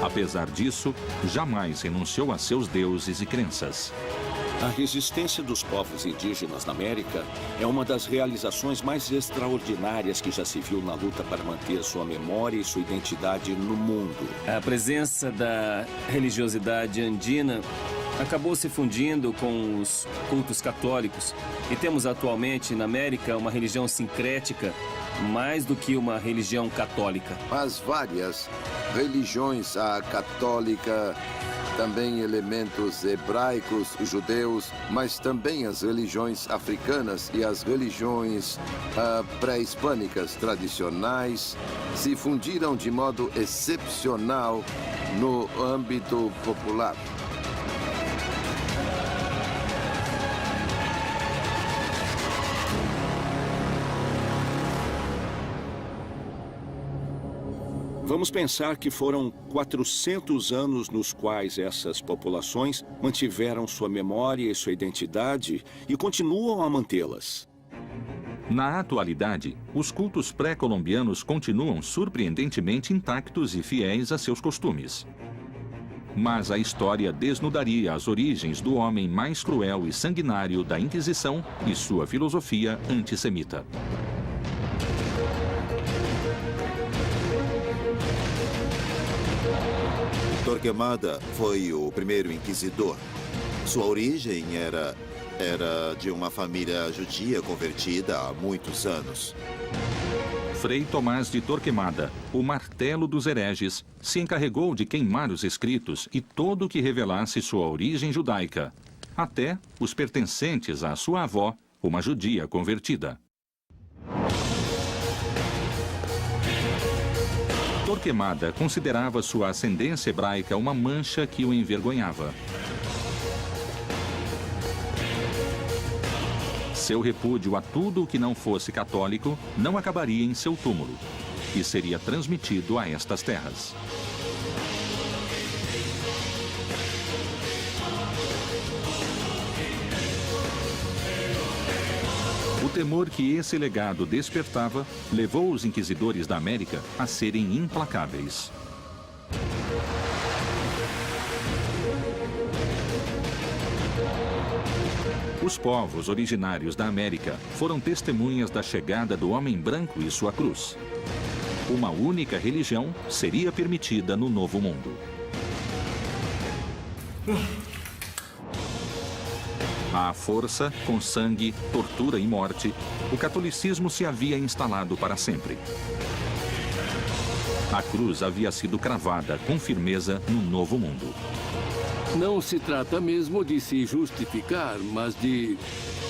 Apesar disso, jamais renunciou a seus deuses e crenças. A resistência dos povos indígenas na América é uma das realizações mais extraordinárias que já se viu na luta para manter sua memória e sua identidade no mundo. A presença da religiosidade andina acabou se fundindo com os cultos católicos e temos atualmente na América uma religião sincrética mais do que uma religião católica. As várias religiões, a católica, também elementos hebraicos, judeus, mas também as religiões africanas e as religiões pré-hispânicas tradicionais se fundiram de modo excepcional no âmbito popular. Vamos pensar que foram 400 anos nos quais essas populações mantiveram sua memória e sua identidade e continuam a mantê-las. Na atualidade, os cultos pré-colombianos continuam surpreendentemente intactos e fiéis a seus costumes. Mas a história desnudaria as origens do homem mais cruel e sanguinário da Inquisição e sua filosofia antissemita. Torquemada foi o primeiro inquisidor. Sua origem era de uma família judia convertida há muitos anos. Frei Tomás de Torquemada, o martelo dos hereges, se encarregou de queimar os escritos e tudo o que revelasse sua origem judaica, até os pertencentes à sua avó, uma judia convertida. Torquemada considerava sua ascendência hebraica uma mancha que o envergonhava. Seu repúdio a tudo o que não fosse católico não acabaria em seu túmulo e seria transmitido a estas terras. O temor que esse legado despertava levou os inquisidores da América a serem implacáveis. Os povos originários da América foram testemunhas da chegada do homem branco e sua cruz. Uma única religião seria permitida no Novo Mundo. À força, com sangue, tortura e morte, o catolicismo se havia instalado para sempre. A cruz havia sido cravada com firmeza no Novo Mundo. Não se trata mesmo de se justificar, mas de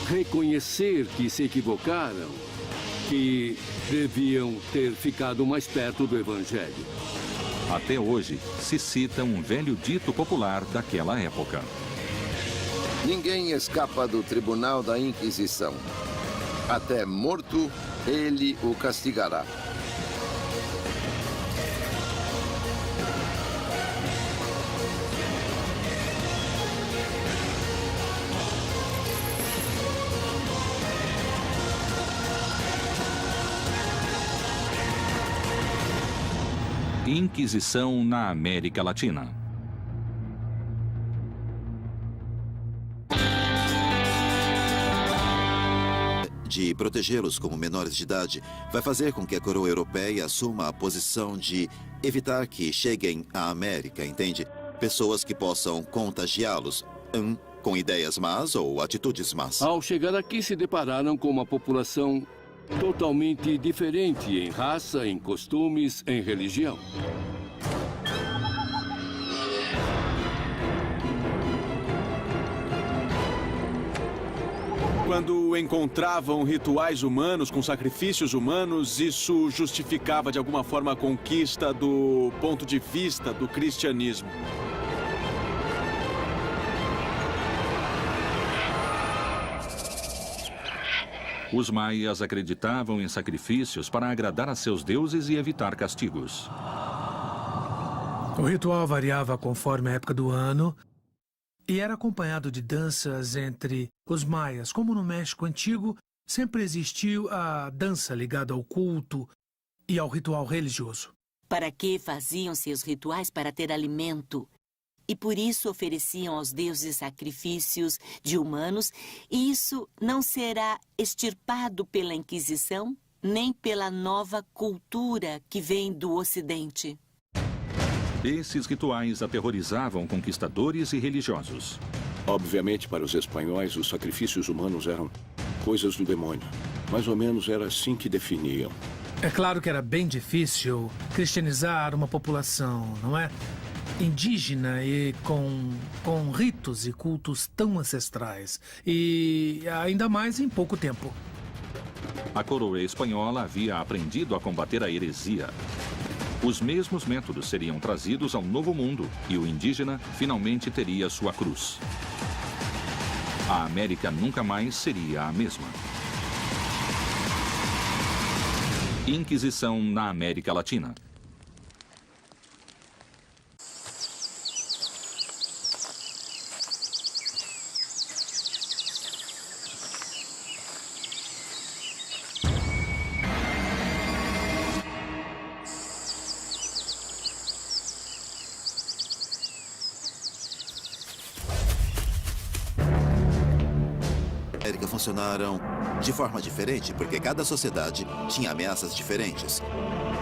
reconhecer que se equivocaram, que deviam ter ficado mais perto do Evangelho. Até hoje, se cita um velho dito popular daquela época. Ninguém escapa do tribunal da Inquisição. Até morto, ele o castigará. Inquisição na América Latina. De protegê-los como menores de idade, vai fazer com que a coroa europeia assuma a posição de evitar que cheguem à América, entende? Pessoas que possam contagiá-los, com ideias más ou atitudes más. Ao chegar aqui, se depararam com uma população totalmente diferente em raça, em costumes, em religião. Quando encontravam rituais humanos com sacrifícios humanos, isso justificava de alguma forma a conquista do ponto de vista do cristianismo. Os maias acreditavam em sacrifícios para agradar a seus deuses e evitar castigos. O ritual variava conforme a época do ano e era acompanhado de danças entre os maias. Como no México Antigo, sempre existiu a dança ligada ao culto e ao ritual religioso. Para que faziam seus rituais? Para ter alimento. E por isso ofereciam aos deuses sacrifícios de humanos, e isso não será extirpado pela Inquisição, nem pela nova cultura que vem do Ocidente. Esses rituais aterrorizavam conquistadores e religiosos. Obviamente, para os espanhóis, os sacrifícios humanos eram coisas do demônio. Mais ou menos era assim que definiam. É claro que era bem difícil cristianizar uma população, não é? Indígena e com ritos e cultos tão ancestrais. E ainda mais em pouco tempo. A coroa espanhola havia aprendido a combater a heresia. Os mesmos métodos seriam trazidos ao Novo Mundo e o indígena finalmente teria sua cruz. A América nunca mais seria a mesma. Inquisição na América Latina. funcionaram de forma diferente, porque cada sociedade tinha ameaças diferentes.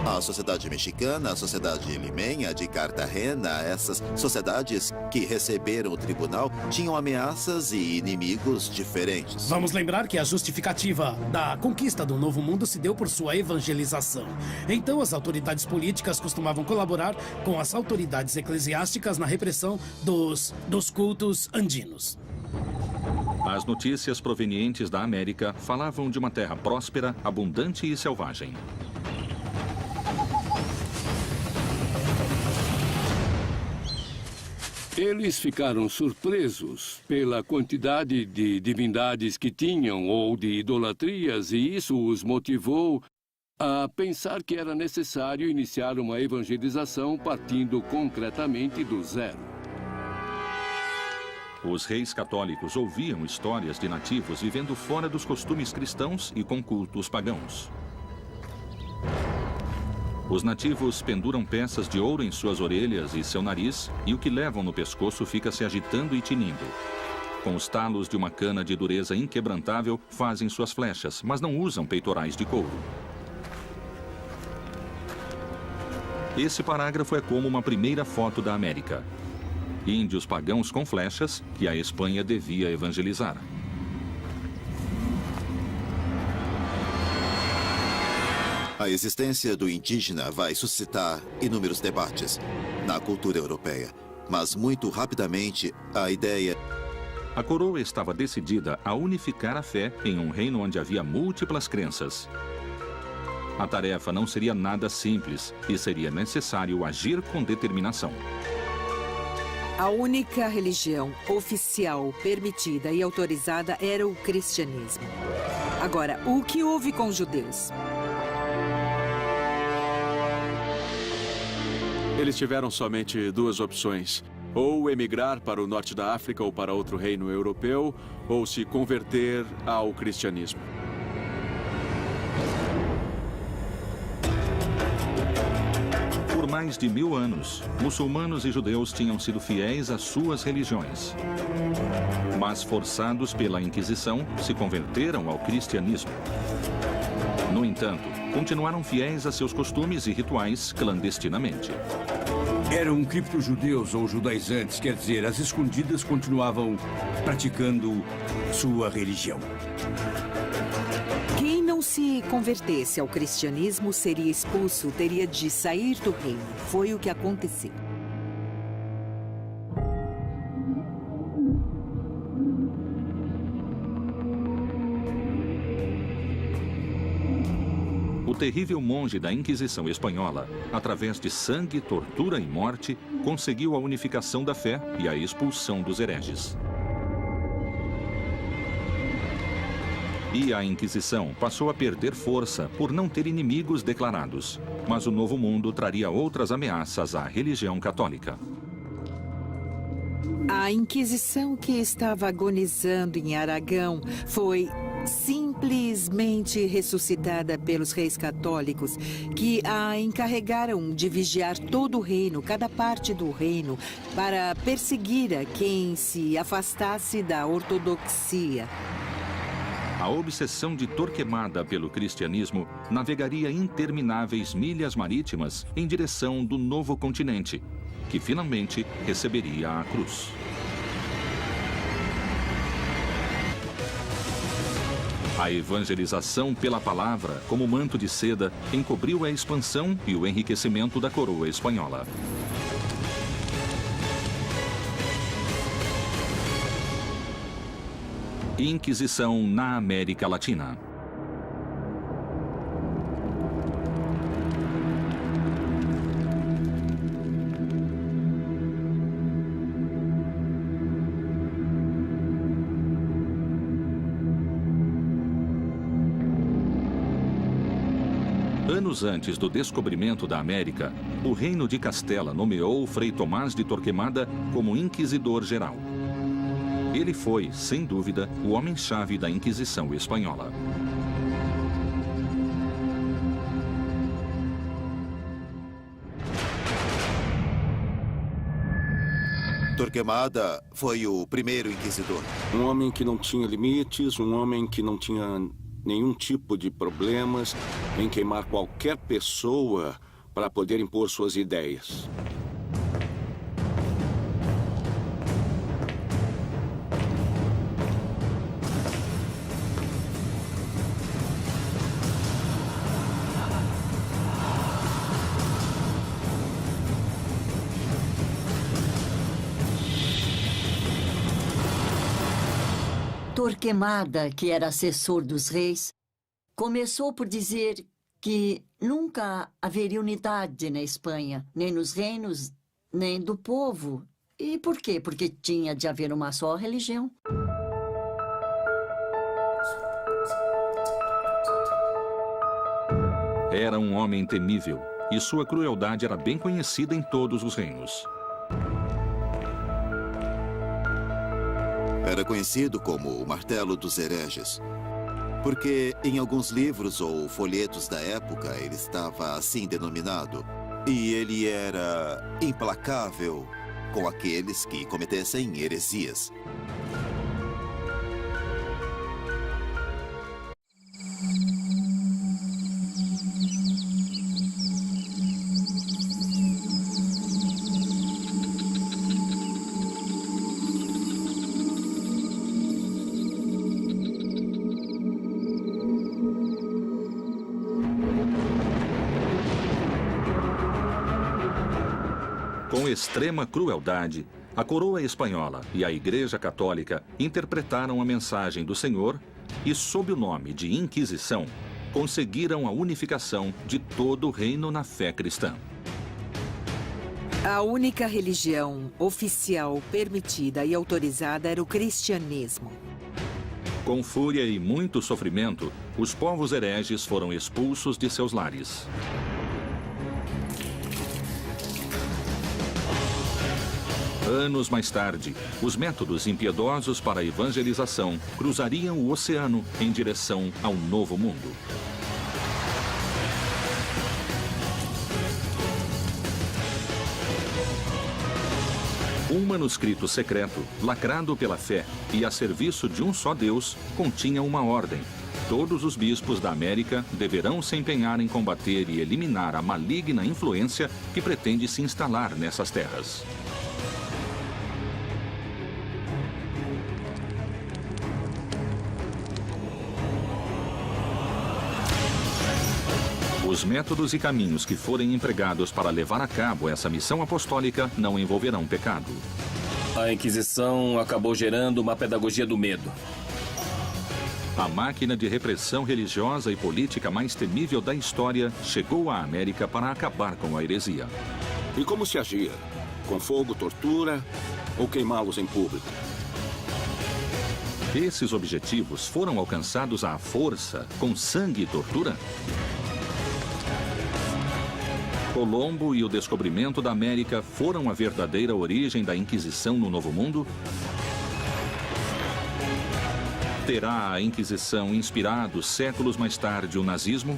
A sociedade mexicana, a sociedade limeña de Cartagena, essas sociedades que receberam o tribunal tinham ameaças e inimigos diferentes. Vamos lembrar que a justificativa da conquista do Novo Mundo se deu por sua evangelização. Então, as autoridades políticas costumavam colaborar com as autoridades eclesiásticas na repressão dos cultos andinos. As notícias provenientes da América falavam de uma terra próspera, abundante e selvagem. Eles ficaram surpresos pela quantidade de divindades que tinham ou de idolatrias, e isso os motivou a pensar que era necessário iniciar uma evangelização partindo concretamente do zero. Os reis católicos ouviam histórias de nativos vivendo fora dos costumes cristãos e com cultos pagãos. Os nativos penduram peças de ouro em suas orelhas e seu nariz, e o que levam no pescoço fica se agitando e tinindo. Com os talos de uma cana de dureza inquebrantável, fazem suas flechas, mas não usam peitorais de couro. Esse parágrafo é como uma primeira foto da América. Índios pagãos com flechas que a Espanha devia evangelizar. A existência do indígena vai suscitar inúmeros debates na cultura europeia, mas muito rapidamente a ideia... A coroa estava decidida a unificar a fé em um reino onde havia múltiplas crenças. A tarefa não seria nada simples e seria necessário agir com determinação. A única religião oficial, permitida e autorizada era o cristianismo. Agora, o que houve com os judeus? Eles tiveram somente duas opções: ou emigrar para o norte da África ou para outro reino europeu, ou se converter ao cristianismo. Por mais de 1000 anos, muçulmanos e judeus tinham sido fiéis às suas religiões. Mas, forçados pela Inquisição, se converteram ao cristianismo. No entanto, continuaram fiéis a seus costumes e rituais clandestinamente. Eram cripto-judeus ou judaizantes, quer dizer, as escondidas continuavam praticando sua religião. Quem não se convertesse ao cristianismo seria expulso, teria de sair do reino. Foi o que aconteceu. O terrível monge da Inquisição Espanhola, através de sangue, tortura e morte, conseguiu a unificação da fé e a expulsão dos hereges. E a Inquisição passou a perder força por não ter inimigos declarados. Mas o Novo Mundo traria outras ameaças à religião católica. A Inquisição que estava agonizando em Aragão foi simplesmente ressuscitada pelos reis católicos, que a encarregaram de vigiar todo o reino, cada parte do reino, para perseguir a quem se afastasse da ortodoxia. A obsessão de Torquemada pelo cristianismo navegaria intermináveis milhas marítimas em direção do novo continente, que finalmente receberia a cruz. A evangelização pela palavra, como manto de seda, encobriu a expansão e o enriquecimento da coroa espanhola. Inquisição na América Latina. Anos antes do descobrimento da América, o Reino de Castela nomeou Frei Tomás de Torquemada como Inquisidor Geral. Ele foi, sem dúvida, o homem-chave da Inquisição Espanhola. Torquemada foi o primeiro inquisidor. Um homem que não tinha limites, um homem que não tinha nenhum tipo de problemas em queimar qualquer pessoa para poder impor suas ideias. Torquemada, que era assessor dos reis, começou por dizer que nunca haveria unidade na Espanha, nem nos reinos, nem do povo. E por quê? Porque tinha de haver uma só religião. Era um homem temível e sua crueldade era bem conhecida em todos os reinos. Era conhecido como o Martelo dos Hereges, porque em alguns livros ou folhetos da época ele estava assim denominado. E ele era implacável com aqueles que cometessem heresias. Com extrema crueldade, a coroa espanhola e a Igreja Católica interpretaram a mensagem do Senhor e, sob o nome de Inquisição, conseguiram a unificação de todo o reino na fé cristã. A única religião oficial permitida e autorizada era o cristianismo. Com fúria e muito sofrimento, os povos hereges foram expulsos de seus lares. Anos mais tarde, os métodos impiedosos para a evangelização cruzariam o oceano em direção ao Novo Mundo. Um manuscrito secreto, lacrado pela fé e a serviço de um só Deus, continha uma ordem. Todos os bispos da América deverão se empenhar em combater e eliminar a maligna influência que pretende se instalar nessas terras. Os métodos e caminhos que forem empregados para levar a cabo essa missão apostólica não envolverão pecado. A Inquisição acabou gerando uma pedagogia do medo. A máquina de repressão religiosa e política mais temível da história chegou à América para acabar com a heresia. E como se agia? Com fogo, tortura ou queimá-los em público? Esses objetivos foram alcançados à força, com sangue e tortura? Colombo e o descobrimento da América foram a verdadeira origem da Inquisição no Novo Mundo? Terá a Inquisição inspirado séculos mais tarde o nazismo?